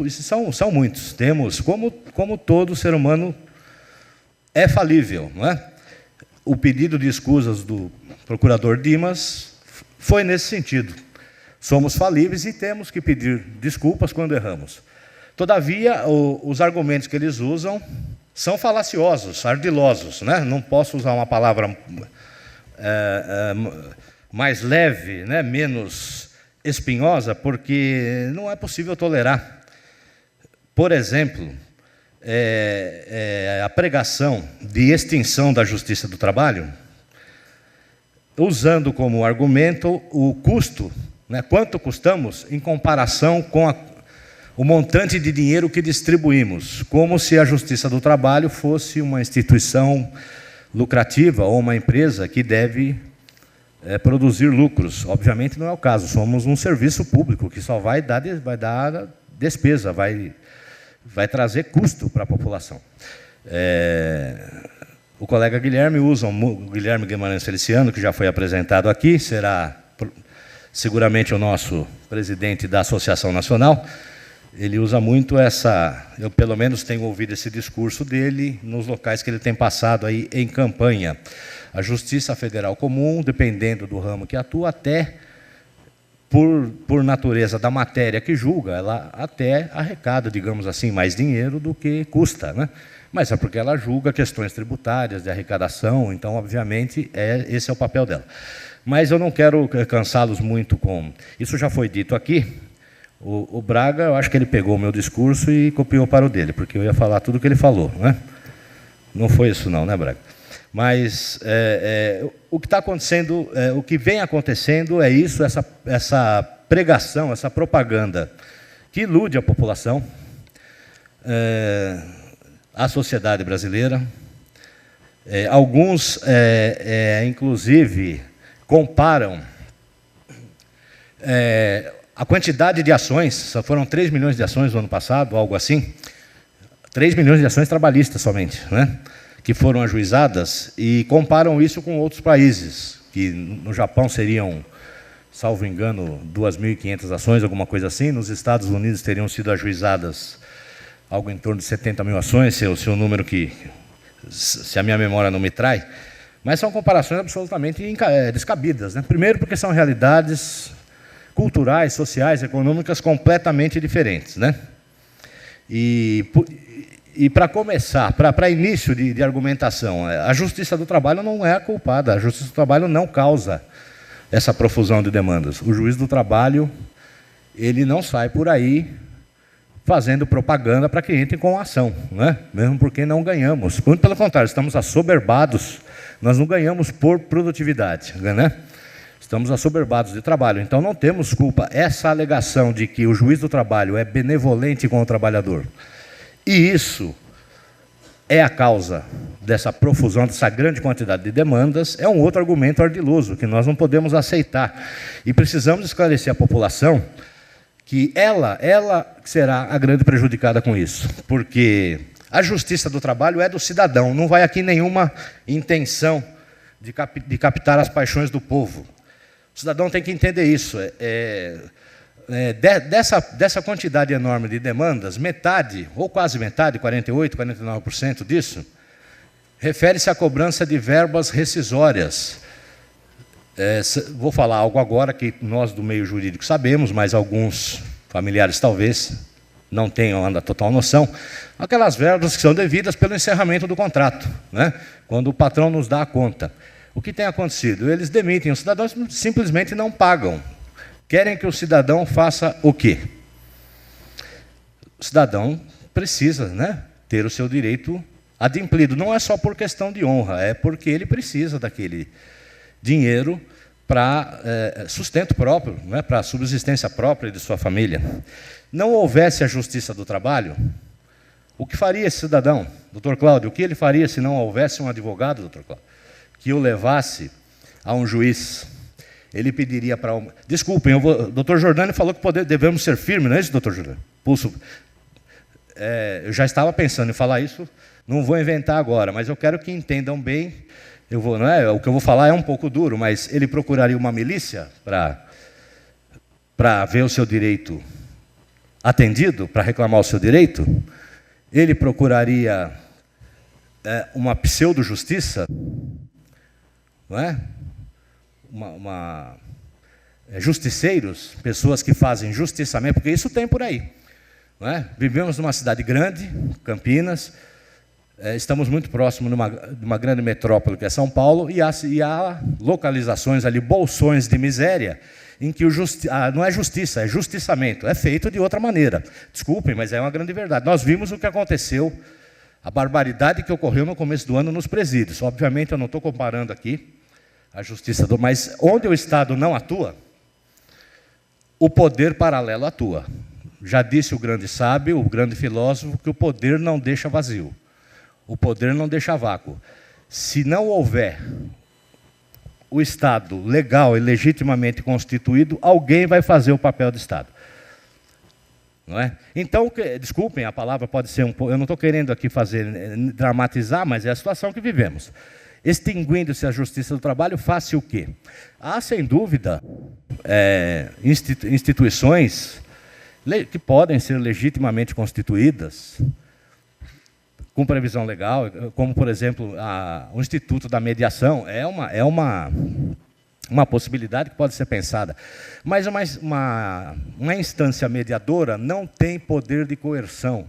muitos, temos, como todo ser humano é falível, não é? O pedido de escusas do procurador Dimas foi nesse sentido. somos falíveis e temos que pedir desculpas quando erramos. Todavia, os argumentos que eles usam são falaciosos, ardilosos, né? Não posso usar uma palavra mais leve, né? Menos espinhosa, porque não é possível tolerar. Por exemplo, a pregação de extinção da justiça do trabalho, usando como argumento o custo, né? Quanto custamos em comparação com o montante de dinheiro que distribuímos, como se a Justiça do Trabalho fosse uma instituição lucrativa ou uma empresa que deve produzir lucros. Obviamente não é o caso, somos um serviço público que só vai dar despesa, vai trazer custo para a população. O colega Guilherme Guilherme Guimarães Feliciano, que já foi apresentado aqui, será seguramente o nosso presidente da Associação Nacional. Ele usa muito eu pelo menos tenho ouvido esse discurso dele nos locais que ele tem passado aí em campanha. A Justiça Federal Comum, dependendo do ramo que atua, até por natureza da matéria que julga, ela até arrecada, digamos assim, mais dinheiro do que custa, né? Mas é porque ela julga questões tributárias, de arrecadação, então, obviamente, esse é o papel dela. Mas eu não quero cansá-los muito com... Isso já foi dito aqui. O Braga, eu acho que ele pegou o meu discurso e copiou para o dele, porque eu ia falar tudo o que ele falou, né? Não foi isso não, né, Braga? Mas o que está acontecendo, o que vem acontecendo é isso, essa pregação, essa propaganda que ilude a população, a sociedade brasileira. Alguns, inclusive, comparam a quantidade de ações, foram 3 milhões de ações no ano passado, algo assim, 3 milhões de ações trabalhistas somente, né, que foram ajuizadas, e comparam isso com outros países, que no Japão seriam, salvo engano, 2.500 ações, alguma coisa assim, nos Estados Unidos teriam sido ajuizadas algo em torno de 70 mil ações, se o número se a minha memória não me trai, mas são comparações absolutamente descabidas, né? Primeiro porque são realidades culturais, sociais, econômicas completamente diferentes, né? E para começar, para início de argumentação, a Justiça do Trabalho não é a culpada, a Justiça do Trabalho não causa essa profusão de demandas. O juiz do trabalho, ele não sai por aí fazendo propaganda para que entrem com a ação, né? Mesmo porque não ganhamos. Muito pelo contrário, estamos assoberbados, nós não ganhamos por produtividade, né? Estamos assoberbados de trabalho, então não temos culpa. Essa alegação de que o juiz do trabalho é benevolente com o trabalhador, e isso é a causa dessa profusão, dessa grande quantidade de demandas, é um outro argumento ardiloso, que nós não podemos aceitar. E precisamos esclarecer à população que ela será a grande prejudicada com isso, porque a Justiça do Trabalho é do cidadão, não vai aqui nenhuma intenção de captar as paixões do povo. O cidadão tem que entender isso. Dessa quantidade enorme de demandas, metade, ou quase metade, 48%, 49% disso, refere-se à cobrança de verbas rescisórias. Vou falar algo agora que nós do meio jurídico sabemos, mas alguns familiares talvez não tenham a total noção. Aquelas verbas que são devidas pelo encerramento do contrato, né? Quando o patrão nos dá a conta. O que tem acontecido? Eles demitem os cidadãos, simplesmente não pagam. Querem que o cidadão faça o quê? O cidadão precisa, né, ter o seu direito adimplido. Não é só por questão de honra, é porque ele precisa daquele dinheiro para sustento próprio, né, para subsistência própria de sua família. Não houvesse a Justiça do Trabalho, o que faria esse cidadão? Doutor Cláudio, o que ele faria se não houvesse um advogado, doutor Cláudio, que o levasse a um juiz? Ele pediria para... Desculpem, o doutor Jordani falou que devemos ser firmes, não é isso, doutor Jordani? Eu já estava pensando em falar isso, não vou inventar agora, mas eu quero que entendam bem. O que eu vou falar é um pouco duro, mas ele procuraria uma milícia para ver o seu direito atendido, para reclamar o seu direito? Ele procuraria uma pseudo-justiça, não é? justiceiros, pessoas que fazem justiçamento, porque isso tem por aí. Não é? Vivemos numa cidade grande, Campinas, estamos muito próximos de uma grande metrópole que é São Paulo, e há localizações ali, bolsões de miséria, em que não é justiça, é justiçamento. É feito de outra maneira. Desculpem, mas é uma grande verdade. Nós vimos o que aconteceu, a barbaridade que ocorreu no começo do ano nos presídios. Obviamente, eu não estou comparando aqui a justiça, mas onde o Estado não atua, o poder paralelo atua. Já disse o grande sábio, o grande filósofo, que o poder não deixa vazio. O poder não deixa vácuo. Se não houver o Estado legal e legitimamente constituído, alguém vai fazer o papel de Estado. Não é? Então, desculpem, a palavra pode ser um pouco... Eu não estou querendo aqui dramatizar, mas é a situação que vivemos. Extinguindo-se a justiça do trabalho, faça o quê? Há, sem dúvida, instituições que podem ser legitimamente constituídas, com previsão legal, como, por exemplo, o Instituto da Mediação, é uma possibilidade que pode ser pensada. Mas uma instância mediadora não tem poder de coerção.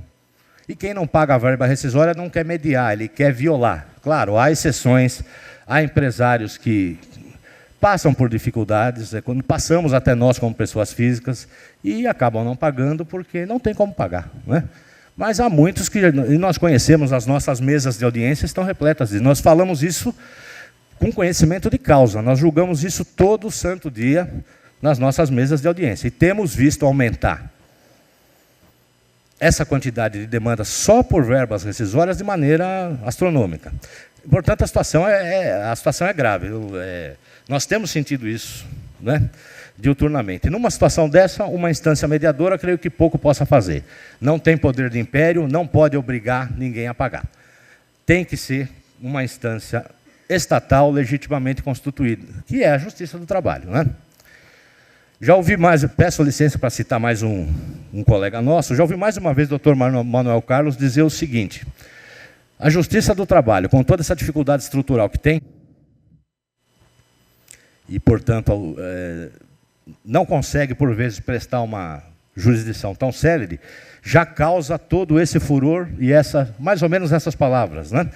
E quem não paga a verba rescisória não quer mediar, ele quer violar. Claro, há exceções, há empresários que passam por dificuldades, quando passamos até nós como pessoas físicas, e acabam não pagando porque não tem como pagar, não é? Mas há muitos que nós conhecemos, as nossas mesas de audiência estão repletas, e nós falamos isso com conhecimento de causa, nós julgamos isso todo santo dia nas nossas mesas de audiência, e temos visto aumentar essa quantidade de demandas só por verbas rescisórias de maneira astronômica. Portanto, a situação é grave. Nós temos sentido isso, né, diuturnamente. Numa situação dessa, uma instância mediadora, creio que pouco possa fazer. Não tem poder de império, não pode obrigar ninguém a pagar. Tem que ser uma instância estatal legitimamente constituída, que é a Justiça do Trabalho, né? Já ouvi mais, peço licença para citar mais um colega nosso, já ouvi mais uma vez o doutor Manuel Carlos dizer o seguinte: a Justiça do Trabalho, com toda essa dificuldade estrutural que tem, e, portanto, não consegue, por vezes, prestar uma jurisdição tão célere, já causa todo esse furor e mais ou menos essas palavras, né?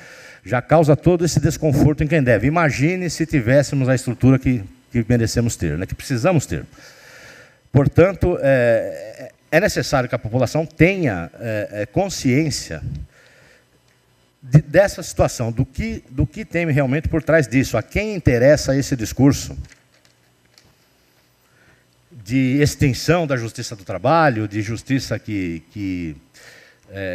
Já causa todo esse desconforto em quem deve. Imagine se tivéssemos a estrutura que merecemos ter, né, que precisamos ter. Portanto, é necessário que a população tenha consciência dessa situação, do que tem realmente por trás disso, a quem interessa esse discurso de extinção da justiça do trabalho, de justiça que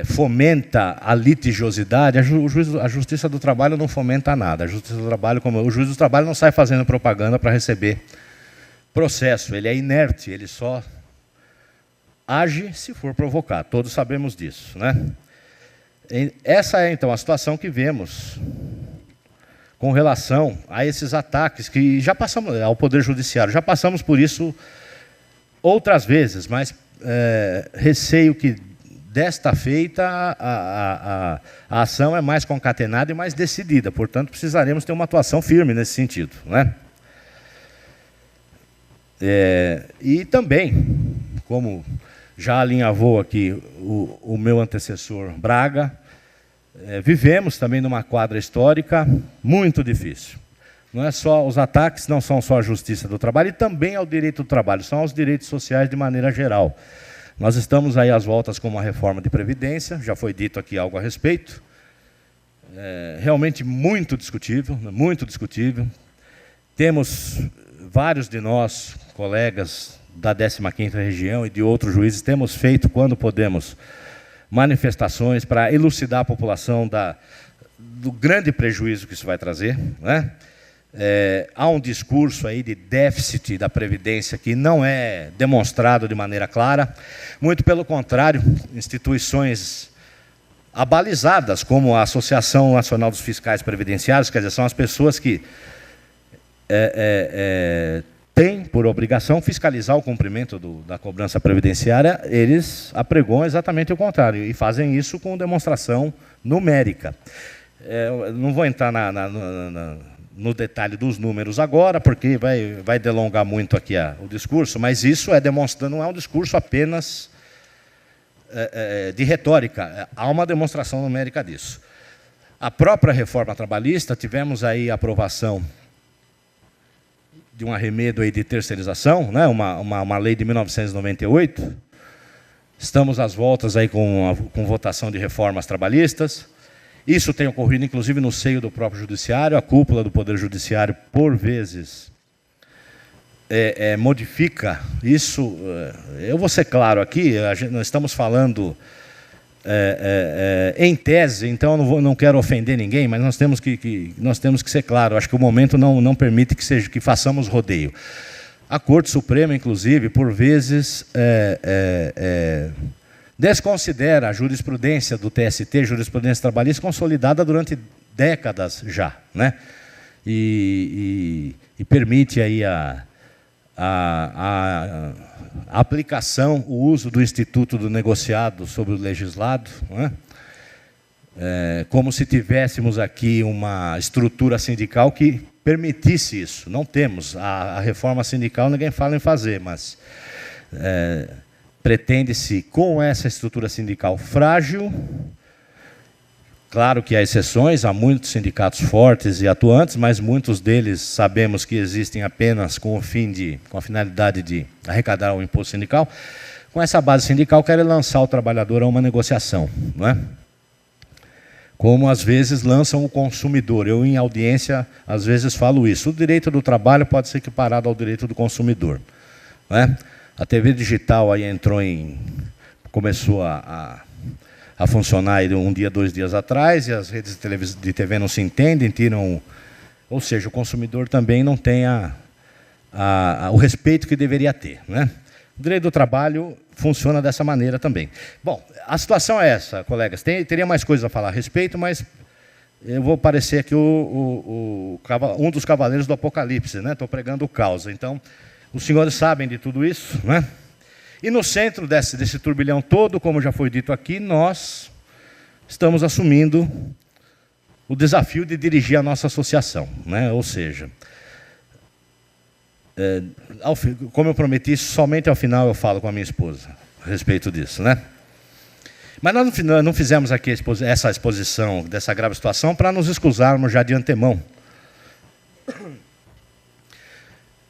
fomenta a litigiosidade. A justiça do trabalho não fomenta nada. A justiça do trabalho, o juiz do trabalho não sai fazendo propaganda para receber processo, ele é inerte, ele só age se for provocado. Todos sabemos disso, né? Essa é, então, a situação que vemos com relação a esses ataques que já passamos ao Poder Judiciário. Já passamos por isso outras vezes, mas receio que desta feita a ação é mais concatenada e mais decidida. Portanto, precisaremos ter uma atuação firme nesse sentido, né? E também, como já alinhavou aqui o meu antecessor Braga, vivemos também numa quadra histórica muito difícil. Não é só os ataques, não são só a justiça do trabalho, e também ao direito do trabalho, são aos direitos sociais de maneira geral. Nós estamos aí às voltas com uma reforma de previdência, já foi dito aqui algo a respeito, realmente muito discutível, muito discutível. Temos vários de nós, colegas da 15ª região e de outros juízes, temos feito, quando podemos, manifestações para elucidar a população do grande prejuízo que isso vai trazer, né? Há um discurso aí de déficit da Previdência que não é demonstrado de maneira clara, muito pelo contrário, instituições abalizadas, como a Associação Nacional dos Fiscais Previdenciários, quer dizer, são as pessoas que têm por obrigação fiscalizar o cumprimento da cobrança previdenciária, eles apregam exatamente o contrário, e fazem isso com demonstração numérica. Não vou entrar no detalhe dos números agora, porque vai delongar muito aqui o discurso, mas isso não é um discurso apenas de retórica, há uma demonstração numérica disso. A própria reforma trabalhista, tivemos aí a aprovação de um arremedo aí de terceirização, né, uma lei de 1998, estamos às voltas aí com votação de reformas trabalhistas. Isso tem ocorrido, inclusive, no seio do próprio judiciário. A cúpula do Poder Judiciário, por vezes, modifica isso. Eu vou ser claro aqui, nós estamos falando em tese, então eu não quero ofender ninguém, mas nós temos que ser claro. Acho que o momento não permite que façamos rodeio. A Corte Suprema, inclusive, por vezes, desconsidera a jurisprudência do TST, jurisprudência trabalhista, consolidada durante décadas já, né? E permite aí a aplicação, o uso do instituto do negociado sobre o legislado, né? Como se tivéssemos aqui uma estrutura sindical que permitisse isso. Não temos. A reforma sindical ninguém fala em fazer, mas pretende-se, com essa estrutura sindical frágil, claro que há exceções, há muitos sindicatos fortes e atuantes, mas muitos deles sabemos que existem apenas com a finalidade de arrecadar o imposto sindical. Com essa base sindical, querem lançar o trabalhador a uma negociação, não é? Como às vezes lançam o consumidor. Eu, em audiência, às vezes falo isso. O direito do trabalho pode ser equiparado ao direito do consumidor, não é? A TV digital aí começou a funcionar aí 1 dia, 2 dias atrás, e as redes de TV não se entendem, ou seja, o consumidor também não tem o respeito que deveria ter, né? O direito do trabalho funciona dessa maneira também. Bom, a situação é essa, colegas. Teria mais coisas a falar a respeito, mas eu vou parecer aqui um dos cavaleiros do Apocalipse, né? Estou pregando o caos. Então, os senhores sabem de tudo isso, né? E no centro desse turbilhão todo, como já foi dito aqui, nós estamos assumindo o desafio de dirigir a nossa associação, né? Ou seja, como eu prometi, somente ao final eu falo com a minha esposa a respeito disso, né? Mas nós não fizemos aqui essa exposição dessa grave situação para nos excusarmos já de antemão,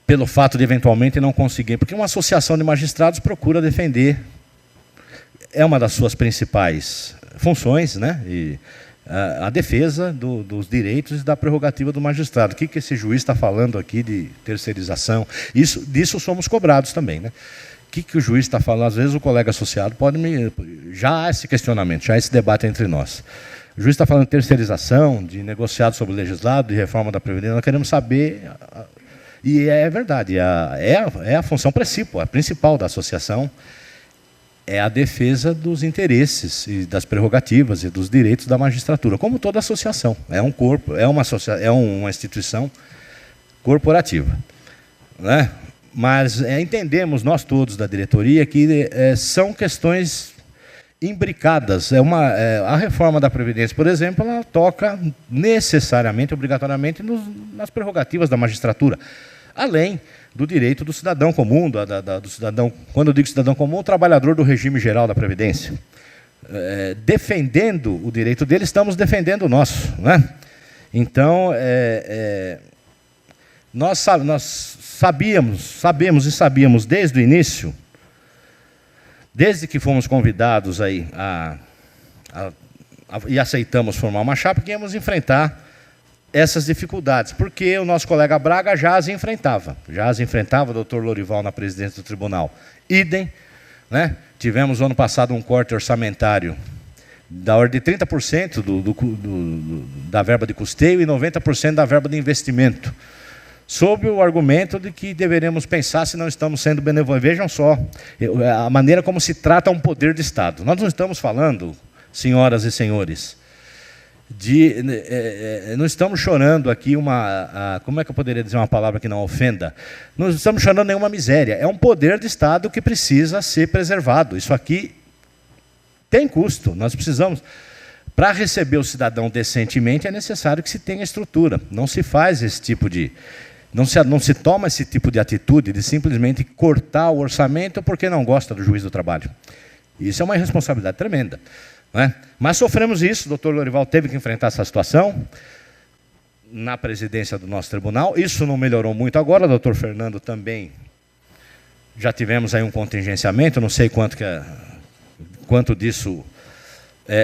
pelo fato de eventualmente não conseguir, porque uma associação de magistrados procura defender, é uma das suas principais funções, né? E a defesa dos direitos e da prerrogativa do magistrado. O que esse juiz está falando aqui de terceirização? Disso somos cobrados também, né? O que o juiz está falando? Às vezes o colega associado já há esse questionamento, já há esse debate entre nós. O juiz está falando de terceirização, de negociado sobre o legislado, de reforma da Previdência. Nós queremos saber. E é verdade, é a função principal da associação, é a defesa dos interesses e das prerrogativas e dos direitos da magistratura, como toda associação. É um corpo, é uma instituição corporativa, né? Mas entendemos, nós todos da diretoria, que são questões imbricadas. A reforma da Previdência, por exemplo, ela toca necessariamente, obrigatoriamente, nas prerrogativas da magistratura, além do direito do cidadão comum, do cidadão, quando eu digo cidadão comum, o trabalhador do regime geral da Previdência. Defendendo o direito dele, estamos defendendo o nosso, né? Então, nós sabíamos desde o início, desde que fomos convidados aí e aceitamos formar uma chapa, que íamos enfrentar essas dificuldades, porque o nosso colega Braga já as enfrentava, o doutor Lorival na presidência do tribunal. Idem, né? Tivemos ano passado um corte orçamentário da ordem de 30% da verba de custeio e 90% da verba de investimento, sob o argumento de que deveremos pensar se não estamos sendo benevolentes. Vejam só a maneira como se trata um poder de Estado. Nós não estamos falando, senhoras e senhores, não estamos chorando aqui como é que eu poderia dizer uma palavra que não ofenda? Não estamos chorando nenhuma miséria. É um poder de Estado que precisa ser preservado. Isso aqui tem custo. Nós precisamos. Para receber o cidadão decentemente é necessário que se tenha estrutura. Não se faz esse tipo de... Não se toma esse tipo de atitude de simplesmente cortar o orçamento porque não gosta do juiz do trabalho. Isso é uma irresponsabilidade tremenda, né? Mas sofremos isso, o doutor Lorival teve que enfrentar essa situação na presidência do nosso tribunal. Isso não melhorou muito agora, o doutor Fernando também. Já tivemos aí um contingenciamento, não sei quanto disso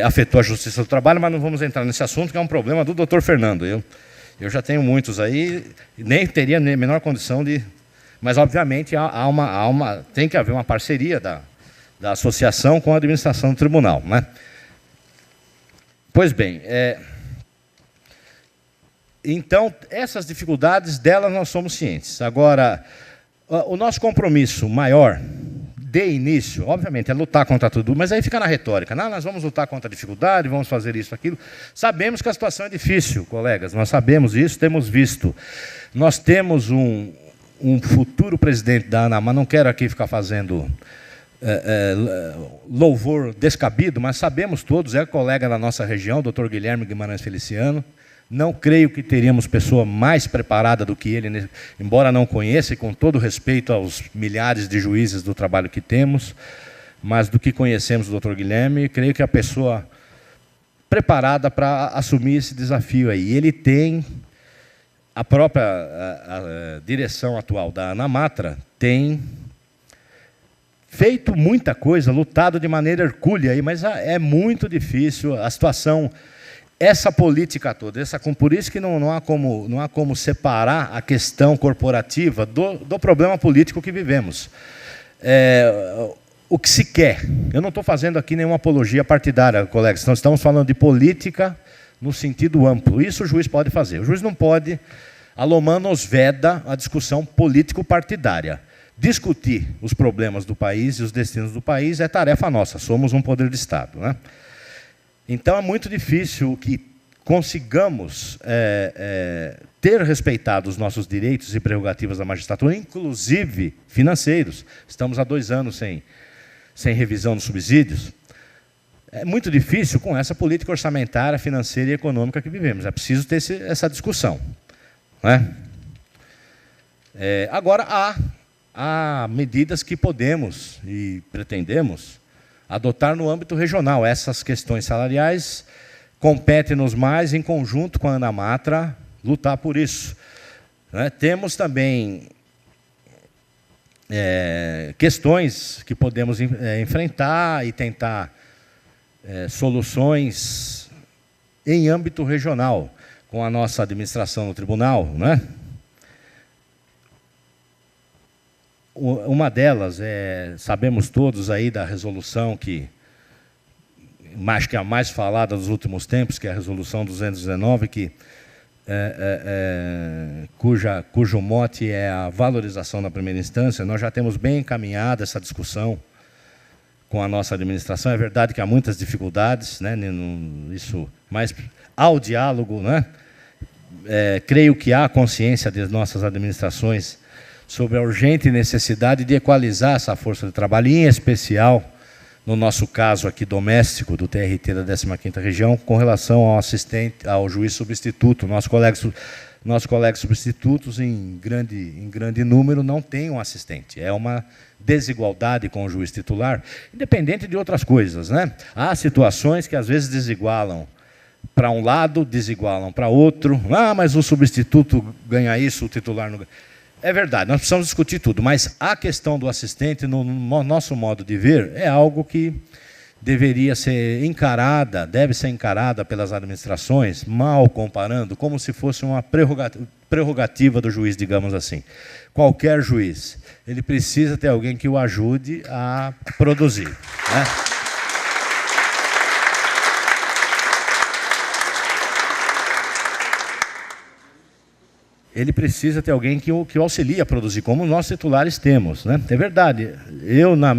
afetou a Justiça do Trabalho, mas não vamos entrar nesse assunto, que é um problema do doutor Fernando. Eu já tenho muitos aí, nem teria a menor condição de... Mas, obviamente, tem que haver uma parceria da associação com a administração do tribunal, né? Pois bem, então, essas dificuldades delas nós somos cientes. Agora, o nosso compromisso maior, de início, obviamente, é lutar contra tudo, mas aí fica na retórica. Não, nós vamos lutar contra a dificuldade, vamos fazer isso, aquilo. Sabemos que a situação é difícil, colegas, nós sabemos isso, temos visto. Nós temos um futuro presidente da ANAMAR, não quero aqui ficar fazendo louvor descabido, mas sabemos todos, é colega da nossa região, o doutor Guilherme Guimarães Feliciano. Não creio que teríamos pessoa mais preparada do que ele, embora não conheça, e com todo respeito aos milhares de juízes do trabalho que temos, mas do que conhecemos o doutor Guilherme, creio que é a pessoa preparada para assumir esse desafio aí. Ele tem, a própria direção atual da ANAMATRA tem feito muita coisa, lutado de maneira hercúlea, aí, mas é muito difícil a situação... Essa política toda, por isso que não há como separar a questão corporativa do problema político que vivemos. O que se quer, eu não estou fazendo aqui nenhuma apologia partidária, colegas, nós estamos falando de política no sentido amplo. Isso o juiz pode fazer. O juiz não pode, a Loman nos veda a discussão político-partidária. Discutir os problemas do país e os destinos do país é tarefa nossa, somos um poder de Estado, né? Então, é muito difícil que consigamos ter respeitado os nossos direitos e prerrogativas da magistratura, inclusive financeiros. Estamos há 2 anos sem revisão dos subsídios. É muito difícil com essa política orçamentária, financeira e econômica que vivemos. É preciso ter essa discussão, né? Agora, há medidas que podemos e pretendemos adotar no âmbito regional. Essas questões salariais compete-nos mais, em conjunto com a ANAMATRA, lutar por isso, né? Temos também questões que podemos enfrentar e tentar soluções em âmbito regional, com a nossa administração no tribunal, né? Uma delas sabemos todos aí da resolução que é a mais falada dos últimos tempos, que é a resolução 219, cujo mote é a valorização da primeira instância. Nós já temos bem encaminhada essa discussão com a nossa administração. É verdade que há muitas dificuldades, né, mas há o diálogo, né? Creio que há consciência das nossas administrações sobre a urgente necessidade de equalizar essa força de trabalho, em especial, no nosso caso aqui doméstico, do TRT da 15ª Região, com relação ao juiz substituto. Nossos colegas substitutos, em grande número, não têm um assistente. É uma desigualdade com o juiz titular, independente de outras coisas, né? Há situações que, às vezes, desigualam para um lado, desigualam para outro. Mas o substituto ganha isso, o titular não ganha. É verdade, nós precisamos discutir tudo, mas a questão do assistente, no nosso modo de ver, é algo que deveria ser encarada, deve ser encarada pelas administrações, mal comparando, como se fosse uma prerrogativa do juiz, digamos assim. Qualquer juiz, ele precisa ter alguém que o ajude a produzir, né? Ele precisa ter alguém que o auxilie a produzir, como nós titulares temos, né? É verdade. Eu, na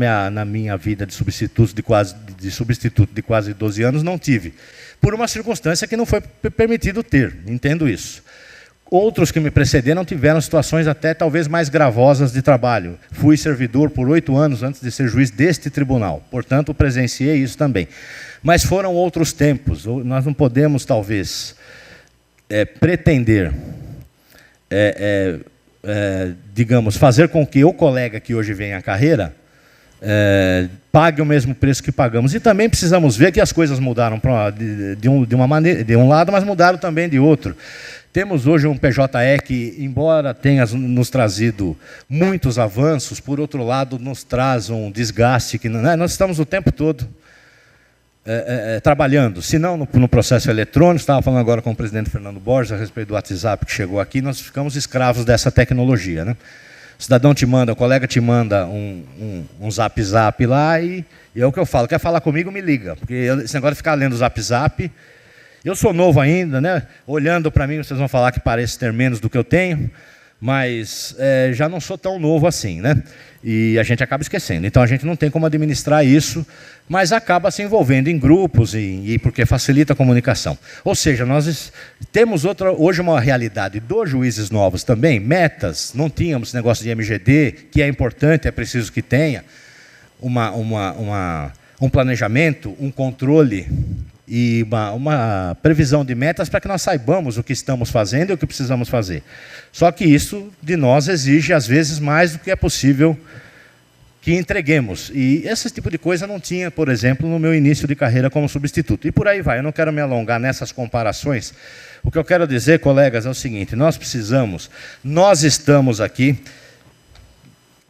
minha vida de substituto de quase 12 anos, não tive. Por uma circunstância que não foi permitido ter, entendo isso. Outros que me precederam tiveram situações até talvez mais gravosas de trabalho. Fui servidor por 8 anos antes de ser juiz deste tribunal. Portanto, presenciei isso também. Mas foram outros tempos. Nós não podemos, talvez, pretender, digamos, fazer com que o colega que hoje vem à carreira pague o mesmo preço que pagamos. E também precisamos ver que as coisas mudaram de um lado, mas mudaram também de outro. Temos hoje um PJE que, embora tenha nos trazido muitos avanços, por outro lado, nos traz um desgaste que nós estamos o tempo todo trabalhando, se não no processo eletrônico. Estava falando agora com o presidente Fernando Borges a respeito do WhatsApp que chegou aqui, nós ficamos escravos dessa tecnologia, né? O cidadão te manda, o colega te manda um zap lá e é o que eu falo, quer falar comigo, me liga, porque esse negócio de ficar lendo o zap, eu sou novo ainda, né? Olhando para mim, vocês vão falar que parece ter menos do que eu tenho, mas já não sou tão novo assim, né? E a gente acaba esquecendo. Então a gente não tem como administrar isso, mas acaba se envolvendo em grupos e porque facilita a comunicação. Ou seja, nós temos hoje uma realidade dos juízes novos também, metas, não tínhamos esse negócio de MGD, que é importante, é preciso que tenha, um planejamento, um controle e uma previsão de metas para que nós saibamos o que estamos fazendo e o que precisamos fazer. Só que isso de nós exige, às vezes, mais do que é possível que entreguemos. E esse tipo de coisa não tinha, por exemplo, no meu início de carreira como substituto. E por aí vai, eu não quero me alongar nessas comparações. O que eu quero dizer, colegas, é o seguinte, nós estamos aqui,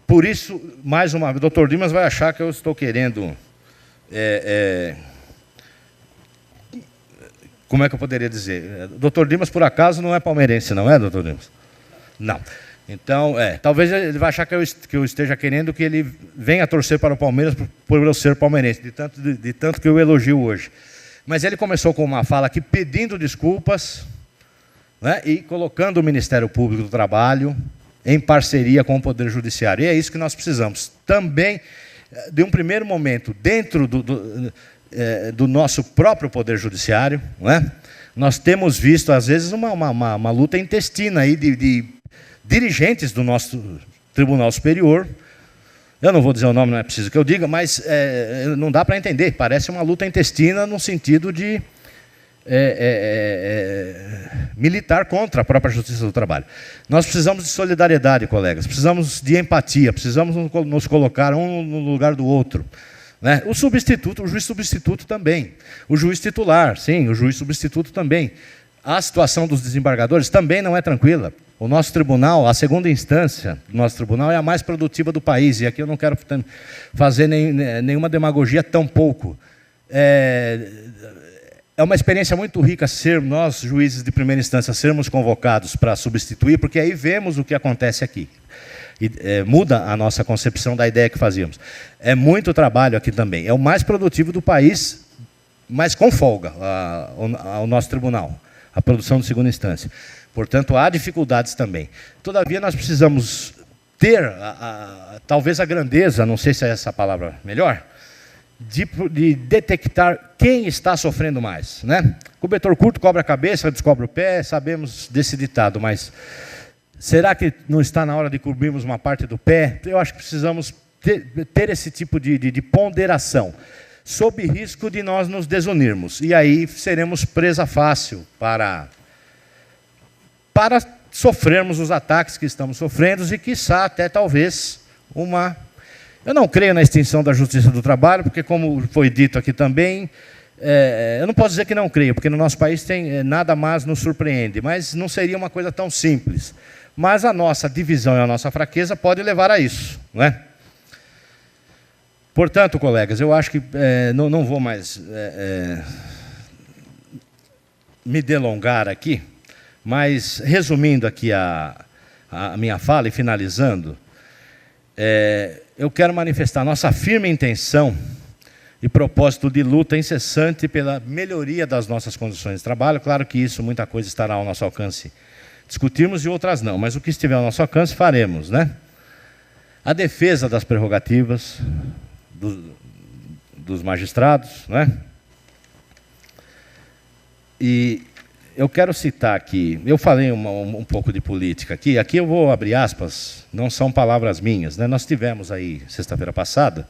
por isso, mais uma vez, o doutor Dimas vai achar que eu estou querendo... como é que eu poderia dizer? Doutor Dimas, por acaso, não é palmeirense, não é, doutor Dimas? Não. Então, talvez ele vai achar que eu esteja querendo que ele venha torcer para o Palmeiras por eu ser palmeirense, de tanto que eu elogio hoje. Mas ele começou com uma fala aqui pedindo desculpas, né, e colocando o Ministério Público do Trabalho em parceria com o Poder Judiciário. E é isso que nós precisamos. Também, de um primeiro momento, dentro do nosso próprio Poder Judiciário, não é? Nós temos visto, às vezes, uma luta intestina aí de dirigentes do nosso Tribunal Superior. Eu não vou dizer o nome, não é preciso que eu diga, mas não dá para entender. Parece uma luta intestina no sentido de militar contra a própria Justiça do Trabalho. Nós precisamos de solidariedade, colegas, precisamos de empatia, precisamos nos colocar um no lugar do outro. Né? O juiz substituto também. O juiz titular, sim, o juiz substituto também. A situação dos desembargadores também não é tranquila. O nosso tribunal, a segunda instância do nosso tribunal é a mais produtiva do país. E aqui eu não quero fazer nenhuma demagogia tampouco. É uma experiência muito rica ser nós, juízes de primeira instância, sermos convocados para substituir, porque aí vemos o que acontece aqui. E muda a nossa concepção da ideia que fazíamos. É muito trabalho aqui também. É o mais produtivo do país, mas com folga, o nosso tribunal, a produção de segunda instância. Portanto, há dificuldades também. Todavia, nós precisamos ter, talvez a grandeza, não sei se é essa a palavra melhor, de detectar quem está sofrendo mais. Né? Cobertor curto cobre a cabeça, descobre o pé, sabemos desse ditado, mas... será que não está na hora de cobrirmos uma parte do pé? Eu acho que precisamos ter esse tipo de ponderação, sob risco de nós nos desunirmos. E aí seremos presa fácil para sofrermos os ataques que estamos sofrendo e, quiçá, até talvez uma... Eu não creio na extinção da Justiça do Trabalho, porque, como foi dito aqui também, eu não posso dizer que não creio, porque no nosso país nada mais nos surpreende, mas não seria uma coisa tão simples. Mas a nossa divisão e a nossa fraqueza pode levar a isso, não é? Portanto, colegas, eu acho que não vou mais me delongar aqui, mas resumindo aqui a minha fala e finalizando, eu quero manifestar nossa firme intenção e propósito de luta incessante pela melhoria das nossas condições de trabalho. Claro que isso, muita coisa estará ao nosso alcance discutirmos e outras não, mas o que estiver ao nosso alcance faremos, né? A defesa das prerrogativas dos magistrados, né? E eu quero citar aqui, eu falei um pouco de política aqui, eu vou abrir aspas, não são palavras minhas, né? Nós tivemos aí, sexta-feira passada,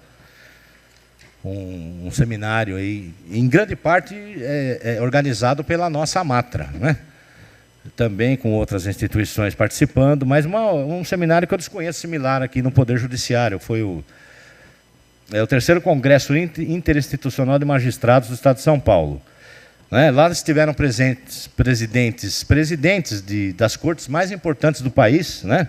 um seminário aí, em grande parte organizado pela nossa Amatra, né? Também com outras instituições participando, mas um seminário que eu desconheço similar aqui no Poder Judiciário, foi o 3º Congresso Interinstitucional de Magistrados do Estado de São Paulo. Lá estiveram presentes presidentes das cortes mais importantes do país, né?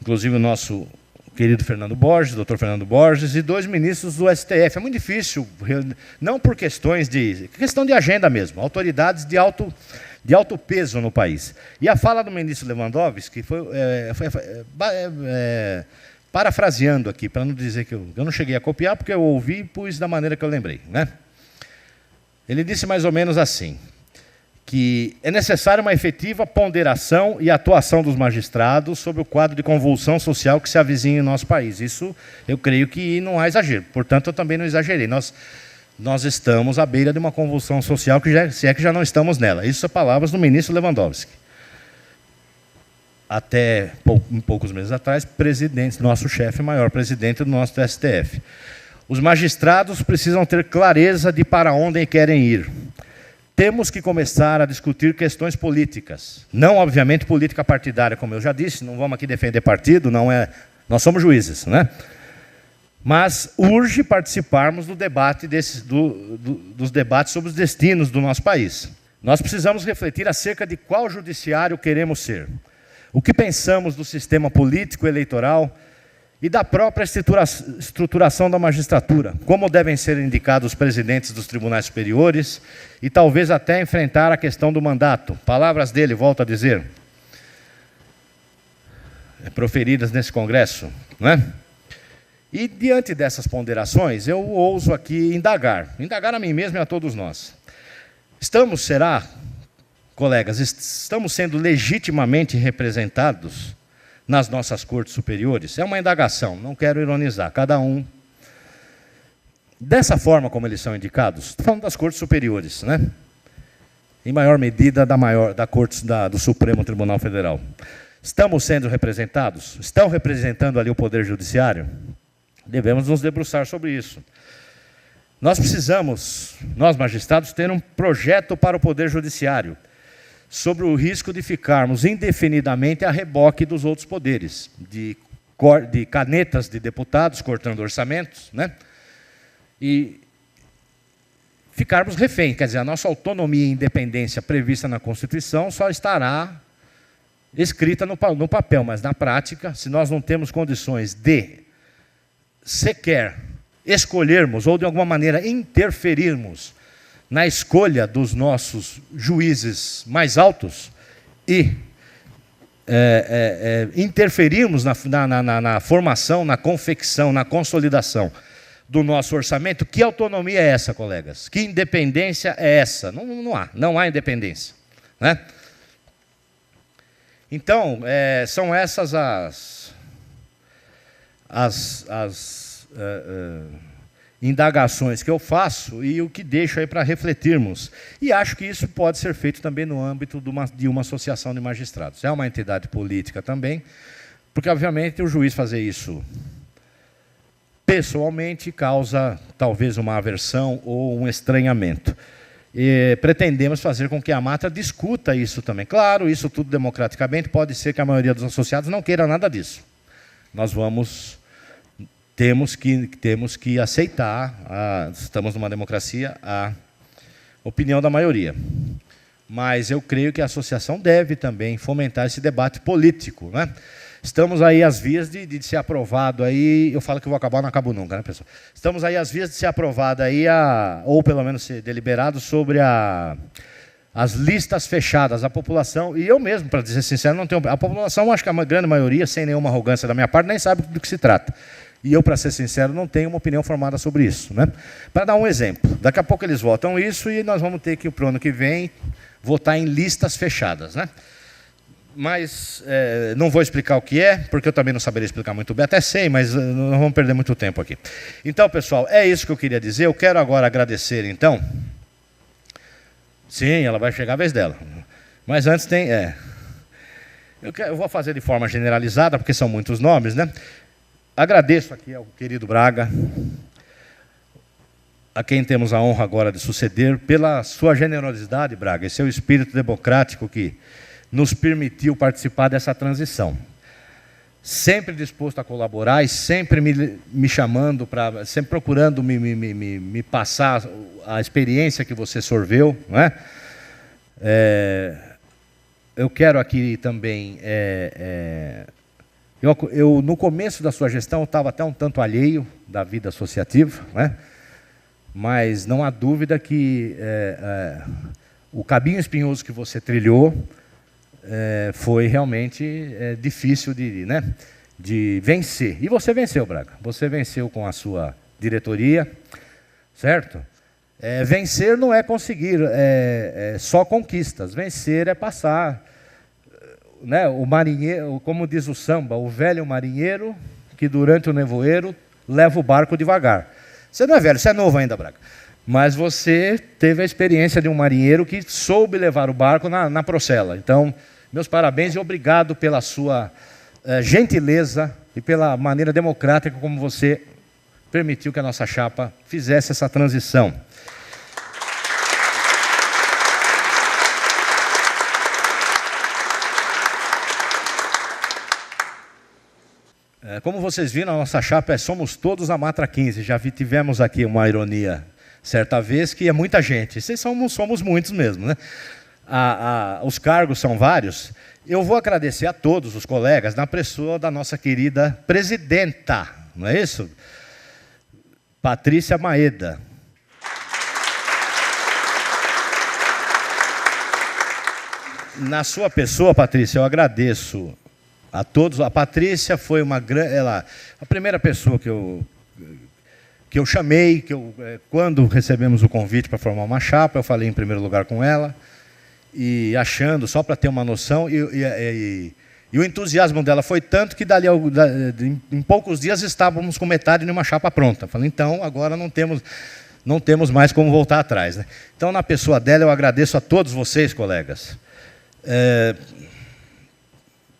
Inclusive o nosso querido Fernando Borges, doutor Fernando Borges, e 2 ministros do STF. É muito difícil, não por questão de agenda mesmo, autoridades de alto peso no país. E a fala do ministro Lewandowski foi parafraseando aqui, para não dizer que eu não cheguei a copiar, porque eu ouvi e pus da maneira que eu lembrei, né? Ele disse mais ou menos assim, que é necessária uma efetiva ponderação e atuação dos magistrados sobre o quadro de convulsão social que se avizinha em nosso país. Isso eu creio que não há exagero, portanto eu também não exagerei. Nós estamos à beira de uma convulsão social, se é que já não estamos nela. Isso são palavras do ministro Lewandowski. Até poucos meses atrás, nosso chefe maior, presidente do nosso STF. Os magistrados precisam ter clareza de para onde querem ir. Temos que começar a discutir questões políticas. Não, obviamente, política partidária, como eu já disse, não vamos aqui defender partido, nós somos juízes, né? Mas urge participarmos do debate dos debates sobre os destinos do nosso país. Nós precisamos refletir acerca de qual judiciário queremos ser. O que pensamos do sistema político eleitoral e da própria estruturação da magistratura, como devem ser indicados os presidentes dos tribunais superiores e talvez até enfrentar a questão do mandato. Palavras dele, volto a dizer, proferidas nesse congresso, né? E diante dessas ponderações, eu ouso aqui indagar a mim mesmo e a todos nós. Colegas, estamos sendo legitimamente representados nas nossas cortes superiores? É uma indagação, não quero ironizar, cada um. Dessa forma como eles são indicados, estou falando das cortes superiores, né? Em maior medida do Supremo Tribunal Federal. Estamos sendo representados? Estão representando ali o Poder Judiciário? Devemos nos debruçar sobre isso. Nós magistrados, ter um projeto para o Poder Judiciário, sobre o risco de ficarmos indefinidamente a reboque dos outros poderes, de canetas de deputados cortando orçamentos, né? E ficarmos refém, quer dizer, a nossa autonomia e independência prevista na Constituição só estará escrita no papel, mas na prática, se nós não temos condições de sequer escolhermos ou de alguma maneira interferirmos na escolha dos nossos juízes mais altos e interferirmos na formação, na confecção, na consolidação do nosso orçamento, que autonomia é essa, colegas? Que independência é essa? Não há independência, né? Então, são essas as indagações que eu faço e o que deixo aí para refletirmos. E acho que isso pode ser feito também no âmbito de uma associação de magistrados. É uma entidade política também, porque, obviamente, o juiz fazer isso pessoalmente causa, talvez, uma aversão ou um estranhamento. E pretendemos fazer com que a Amatra discuta isso também. Claro, isso tudo democraticamente, pode ser que a maioria dos associados não queira nada disso. Temos que aceitar, estamos numa democracia, a opinião da maioria. Mas eu creio que a associação deve também fomentar esse debate político, né? Estamos aí às vias de ser aprovado aí, eu falo que eu vou acabar, não acabo nunca, né, pessoal? Estamos aí às vias de ser aprovado aí, ou pelo menos ser deliberado sobre as listas fechadas, a população, e eu mesmo, para dizer sincero, não tenho... A população, acho que a grande maioria, sem nenhuma arrogância da minha parte, nem sabe do que se trata. E eu, para ser sincero, não tenho uma opinião formada sobre isso, né? Para dar um exemplo, daqui a pouco eles votam isso e nós vamos ter que, para o ano que vem, votar em listas fechadas, né? Mas não vou explicar o que é, porque eu também não saberia explicar muito bem, até sei, mas não vamos perder muito tempo aqui. Então, pessoal, é isso que eu queria dizer. Eu quero agora agradecer, então... Sim, ela vai chegar a vez dela. Mas antes tem... Eu vou fazer de forma generalizada, porque são muitos nomes, né? Agradeço aqui ao querido Braga, a quem temos a honra agora de suceder, pela sua generosidade, Braga, e seu espírito democrático que nos permitiu participar dessa transição. Sempre disposto a colaborar e sempre me chamando, sempre procurando me passar a experiência que você sorveu, não é? Eu quero aqui também... Eu, no começo da sua gestão, estava até um tanto alheio da vida associativa, né? Mas não há dúvida que o caminho espinhoso que você trilhou foi realmente difícil de vencer. E você venceu, Braga. Você venceu com a sua diretoria, certo? Vencer não é conseguir só conquistas. Vencer é passar... Né, o marinheiro, como diz o samba, o velho marinheiro que durante o nevoeiro leva o barco devagar. Você não é velho, você é novo ainda, Braga. Mas você teve a experiência de um marinheiro que soube levar o barco na procela. Então, meus parabéns e obrigado pela sua gentileza e pela maneira democrática como você permitiu que a nossa chapa fizesse essa transição. Como vocês viram, a nossa chapa somos todos a Matra 15. Já tivemos aqui uma ironia certa vez, que é muita gente. Vocês somos muitos mesmo, né? Os cargos são vários. Eu vou agradecer a todos os colegas, na pessoa da nossa querida presidenta, não é isso? Patrícia Maeda. Na sua pessoa, Patrícia, eu agradeço a todos. A Patrícia foi a primeira pessoa que eu chamei, quando recebemos o convite para formar uma chapa, eu falei em primeiro lugar com ela, e achando, só para ter uma noção, e o entusiasmo dela foi tanto que em poucos dias estávamos com metade de uma chapa pronta. Falei, então, agora não temos mais como voltar atrás, né? Então, na pessoa dela, eu agradeço a todos vocês, colegas,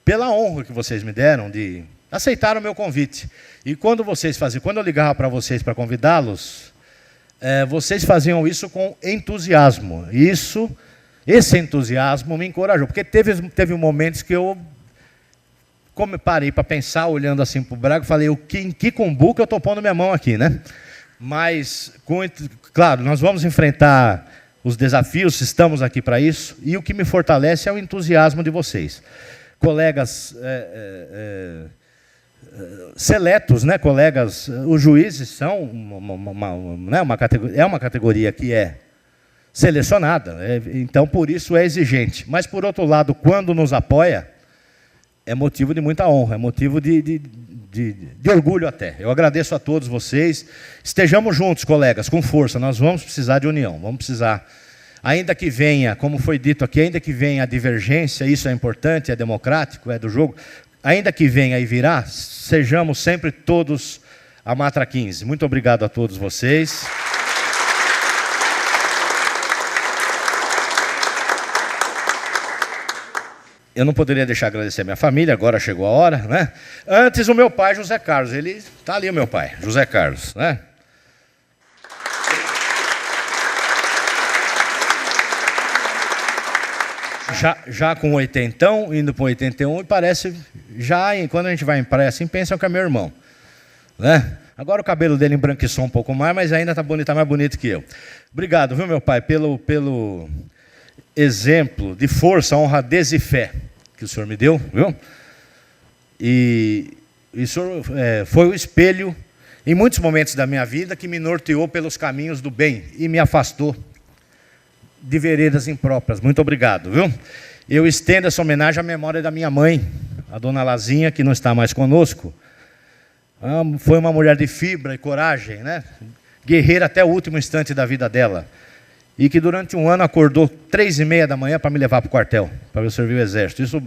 pela honra que vocês me deram de aceitar o meu convite. E quando eu ligava para vocês para convidá-los, vocês faziam isso com entusiasmo. E esse entusiasmo me encorajou, porque teve momentos que eu parei para pensar, olhando assim para o Braga, falei, em que cumbuca eu estou pondo minha mão aqui, né? Mas, claro, nós vamos enfrentar os desafios, estamos aqui para isso, e o que me fortalece é o entusiasmo de vocês. Colegas seletos, né, colegas, os juízes são uma categoria que é selecionada, então por isso é exigente. Mas por outro lado, quando nos apoia, é motivo de muita honra, é motivo de orgulho até. Eu agradeço a todos vocês. Estejamos juntos, colegas, com força. Nós vamos precisar de união, vamos precisar. Ainda que venha, como foi dito aqui, ainda que venha a divergência, isso é importante, é democrático, é do jogo. Ainda que venha e virá, sejamos sempre todos a Matra 15. Muito obrigado a todos vocês. Eu não poderia deixar de agradecer a minha família, agora chegou a hora, né? Antes, o meu pai, José Carlos. Ele está ali, o meu pai, José Carlos, né? Já com 80, indo para 81, e parece, quando a gente vai em praia assim, pensam que é meu irmão, né? Agora o cabelo dele embranquiçou um pouco mais, mas ainda está mais bonito que eu. Obrigado, viu, meu pai, pelo exemplo de força, honradez e fé que o senhor me deu, viu? E o senhor foi o espelho, em muitos momentos da minha vida, que me norteou pelos caminhos do bem e me afastou de veredas impróprias. Muito obrigado, viu? Eu estendo essa homenagem à memória da minha mãe, a dona Lazinha, que não está mais conosco. Foi uma mulher de fibra e coragem, né? Guerreira até o último instante da vida dela. E que durante um ano acordou 3h30 da manhã para me levar para o quartel, para eu servir o exército. Isso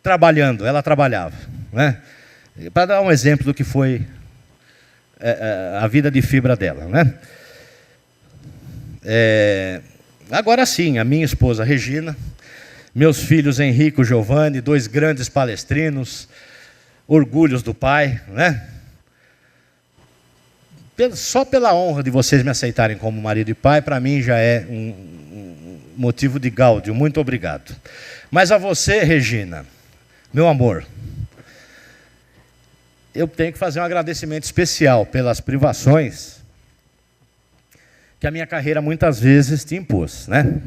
trabalhando, ela trabalhava, né? Para dar um exemplo do que foi a vida de fibra dela, né? Agora sim, a minha esposa Regina meus filhos Henrique e Giovanni, 2 grandes palestrinos, orgulhos do pai, né? Só pela honra de vocês me aceitarem como marido e pai, para mim já é um motivo de gáudio. Muito obrigado. Mas a você, Regina, meu amor, eu tenho que fazer um agradecimento especial pelas privações que a minha carreira muitas vezes te impôs, né?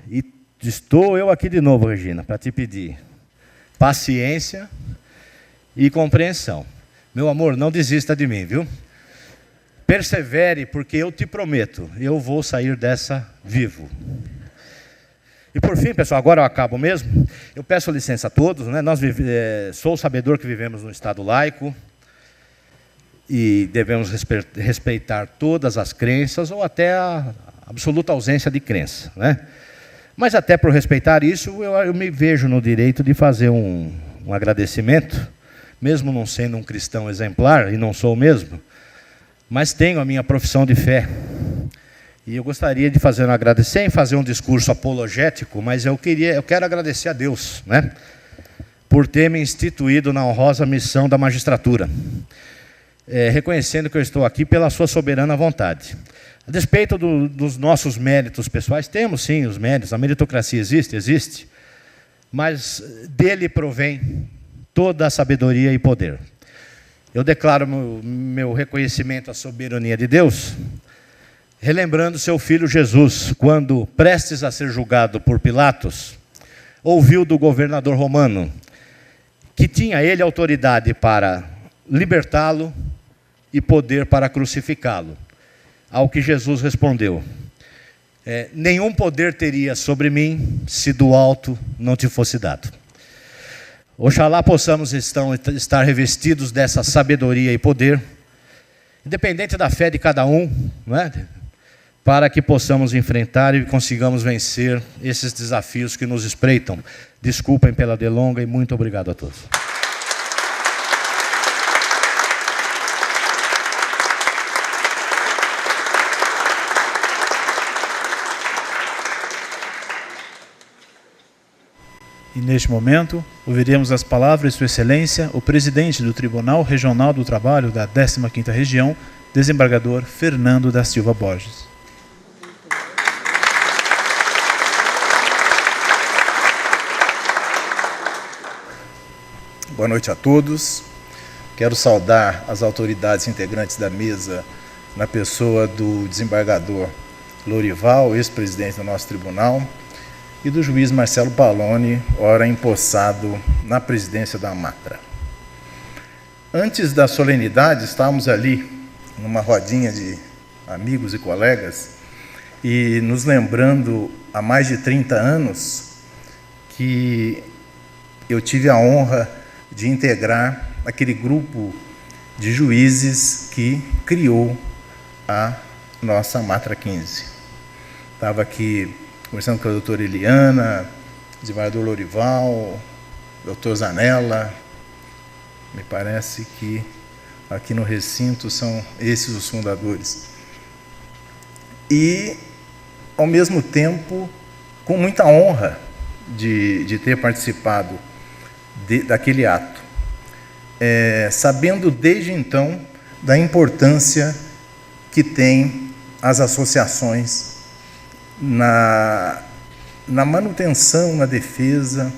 E estou eu aqui de novo, Regina, para te pedir paciência e compreensão. Meu amor, não desista de mim, viu? Persevere, porque eu te prometo, eu vou sair dessa vivo. E por fim, pessoal, agora eu acabo mesmo. Eu peço licença a todos, né? Sou sabedor que vivemos num Estado laico e devemos respeitar todas as crenças ou até a absoluta ausência de crença, né? Mas até por respeitar isso, eu me vejo no direito de fazer um agradecimento, mesmo não sendo um cristão exemplar, e não sou mesmo, mas tenho a minha profissão de fé. E eu gostaria de agradecer em fazer um discurso apologético, mas eu quero agradecer a Deus, né, por ter me instituído na honrosa missão da magistratura, reconhecendo que eu estou aqui pela sua soberana vontade. A despeito dos nossos méritos pessoais, temos sim os méritos, a meritocracia existe, mas dele provém toda a sabedoria e poder. Eu declaro meu reconhecimento à soberania de Deus, relembrando seu filho Jesus, quando, prestes a ser julgado por Pilatos, ouviu do governador romano que tinha ele autoridade para libertá-lo e poder para crucificá-lo. Ao que Jesus respondeu: nenhum poder teria sobre mim se do alto não te fosse dado. Oxalá possamos estar revestidos dessa sabedoria e poder, independente da fé de cada um, né? Para que possamos enfrentar e consigamos vencer esses desafios que nos espreitam. Desculpem pela delonga e muito obrigado a todos. E neste momento, ouviremos as palavras de Sua Excelência, o presidente do Tribunal Regional do Trabalho da 15ª Região, desembargador Fernando da Silva Borges. Boa noite a todos. Quero saudar as autoridades integrantes da mesa, na pessoa do desembargador Lorival, ex-presidente do nosso tribunal, e do juiz Marcelo Paloni, ora empossado na presidência da Matra. Antes da solenidade, estávamos ali, numa rodinha de amigos e colegas, e nos lembrando, há mais de 30 anos, que eu tive a honra de integrar aquele grupo de juízes que criou a nossa Matra 15. Estava aqui conversando com a doutora Eliana, o desembargador Lorival, o doutor Zanella. Me parece que aqui no recinto são esses os fundadores. E, ao mesmo tempo, com muita honra de ter participado daquele ato, sabendo desde então da importância que tem as associações na manutenção, na defesa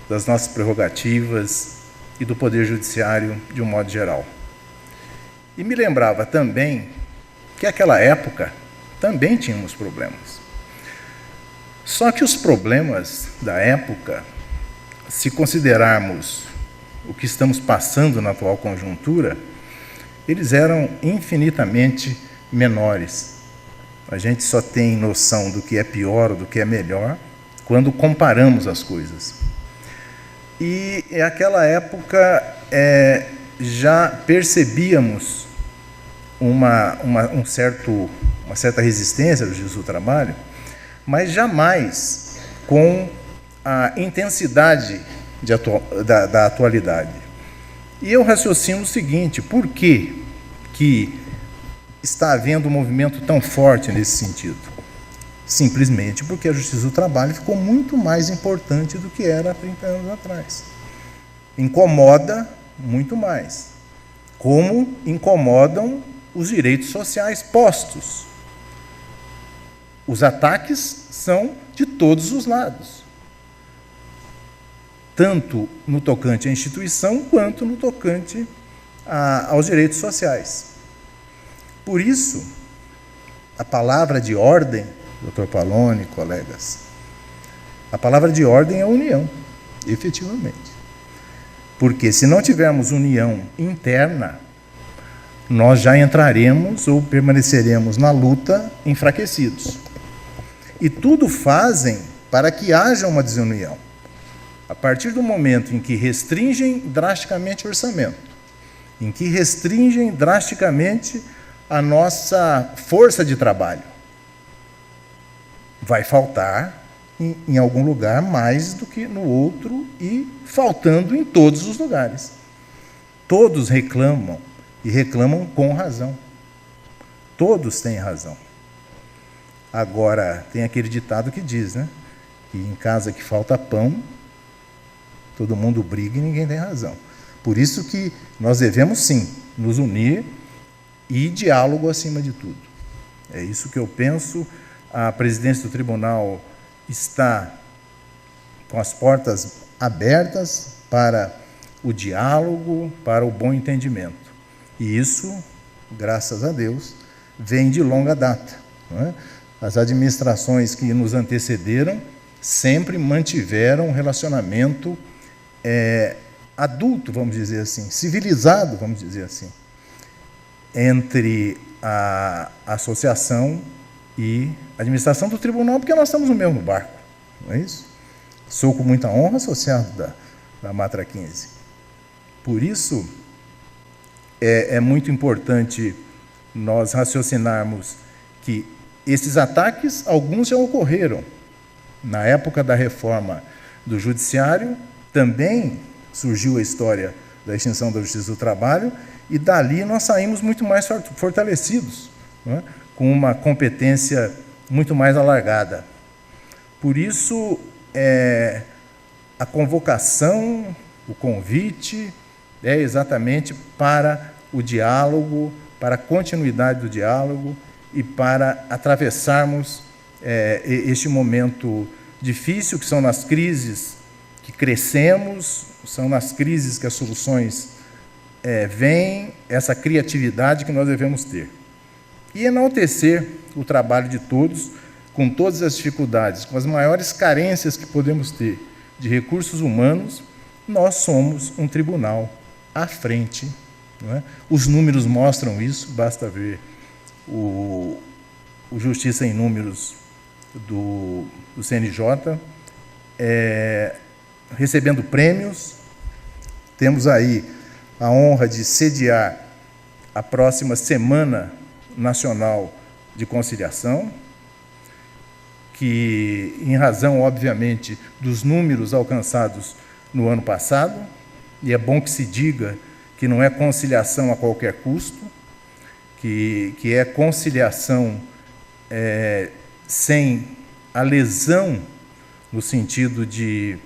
das nossas prerrogativas e do Poder Judiciário de um modo geral. E me lembrava também que naquela época também tínhamos problemas. Só que os problemas da época, se considerarmos o que estamos passando na atual conjuntura, eles eram infinitamente menores. A gente só tem noção do que é pior ou do que é melhor quando comparamos as coisas. E naquela época já percebíamos uma certa resistência do Justiça do Trabalho, mas jamais com a intensidade da atualidade. E eu raciocino o seguinte: por que está havendo um movimento tão forte nesse sentido? simplesmente porque a Justiça do Trabalho ficou muito mais importante do que era há 30 anos atrás. Incomoda muito mais, como incomodam os direitos sociais postos. Os ataques são de todos os lados, tanto no tocante à instituição, quanto no tocante aos direitos sociais. Por isso, a palavra de ordem, Dr. Pallone, colegas, a palavra de ordem é união, efetivamente. Porque se não tivermos união interna, nós já entraremos ou permaneceremos na luta enfraquecidos. E tudo fazem para que haja uma desunião. A partir do momento em que restringem drasticamente o orçamento, em que restringem drasticamente a nossa força de trabalho, vai faltar em algum lugar mais do que no outro e faltando em todos os lugares. Todos reclamam, e reclamam com razão. Todos têm razão. Agora, tem aquele ditado que diz, né? Que em casa que falta pão, todo mundo briga e ninguém tem razão. Por isso que nós devemos, sim, nos unir e diálogo acima de tudo. É isso que eu penso. A presidência do tribunal está com as portas abertas para o diálogo, para o bom entendimento. E isso, graças a Deus, vem de longa data, não é? As administrações que nos antecederam sempre mantiveram um relacionamento adulto, vamos dizer assim, civilizado, vamos dizer assim, entre a associação e a administração do tribunal, porque nós estamos no mesmo barco, não é isso? Sou com muita honra associado da Matra 15. Por isso, é muito importante nós raciocinarmos que esses ataques, alguns já ocorreram. Na época da reforma do Judiciário, também surgiu a história da extinção da Justiça do Trabalho, e dali nós saímos muito mais fortalecidos, não é? Com uma competência muito mais alargada. Por isso, a convocação, o convite, é exatamente para o diálogo, para a continuidade do diálogo e para atravessarmos este momento difícil, que são nas crises que crescemos, são nas crises que as soluções vêm, essa criatividade que nós devemos ter. E enaltecer o trabalho de todos, com todas as dificuldades, com as maiores carências que podemos ter de recursos humanos, nós somos um tribunal à frente, não é? Os números mostram isso, basta ver o Justiça em Números do CNJ, recebendo prêmios. Temos aí a honra de sediar a próxima Semana Nacional de Conciliação, que, em razão, obviamente, dos números alcançados no ano passado, e é bom que se diga que não é conciliação a qualquer custo, que é conciliação sem a lesão, no sentido de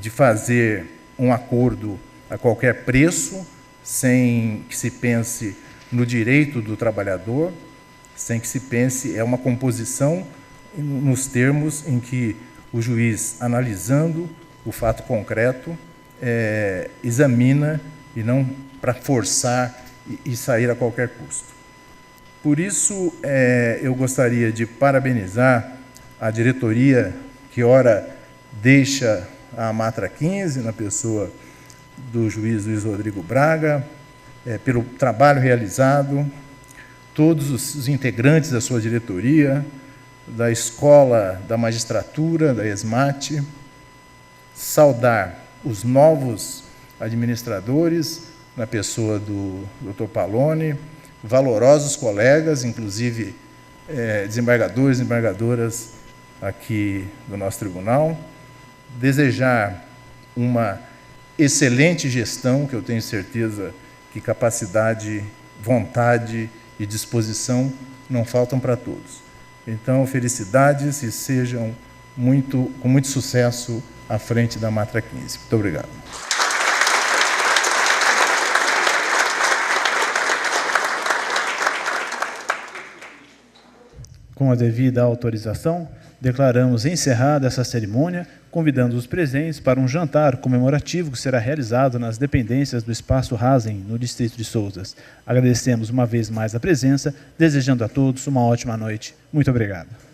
fazer um acordo a qualquer preço, sem que se pense no direito do trabalhador, sem que se pense, é uma composição nos termos em que o juiz, analisando o fato concreto, examina, e não para forçar e sair a qualquer custo. Por isso, eu gostaria de parabenizar a diretoria que ora deixa a Matra 15, na pessoa do juiz Luiz Rodrigo Braga, pelo trabalho realizado, todos os integrantes da sua diretoria, da Escola da Magistratura, da ESMAT, saudar os novos administradores, na pessoa do Dr. Pallone, valorosos colegas, inclusive desembargadores e desembargadoras aqui do nosso tribunal, desejar uma excelente gestão, que eu tenho certeza que capacidade, vontade e disposição não faltam para todos. Então, felicidades e sejam com muito sucesso à frente da Matra 15. Muito obrigado. Com a devida autorização, declaramos encerrada essa cerimônia, convidando os presentes para um jantar comemorativo que será realizado nas dependências do Espaço Rasen, no Distrito de Sousas. Agradecemos uma vez mais a presença, desejando a todos uma ótima noite. Muito obrigado.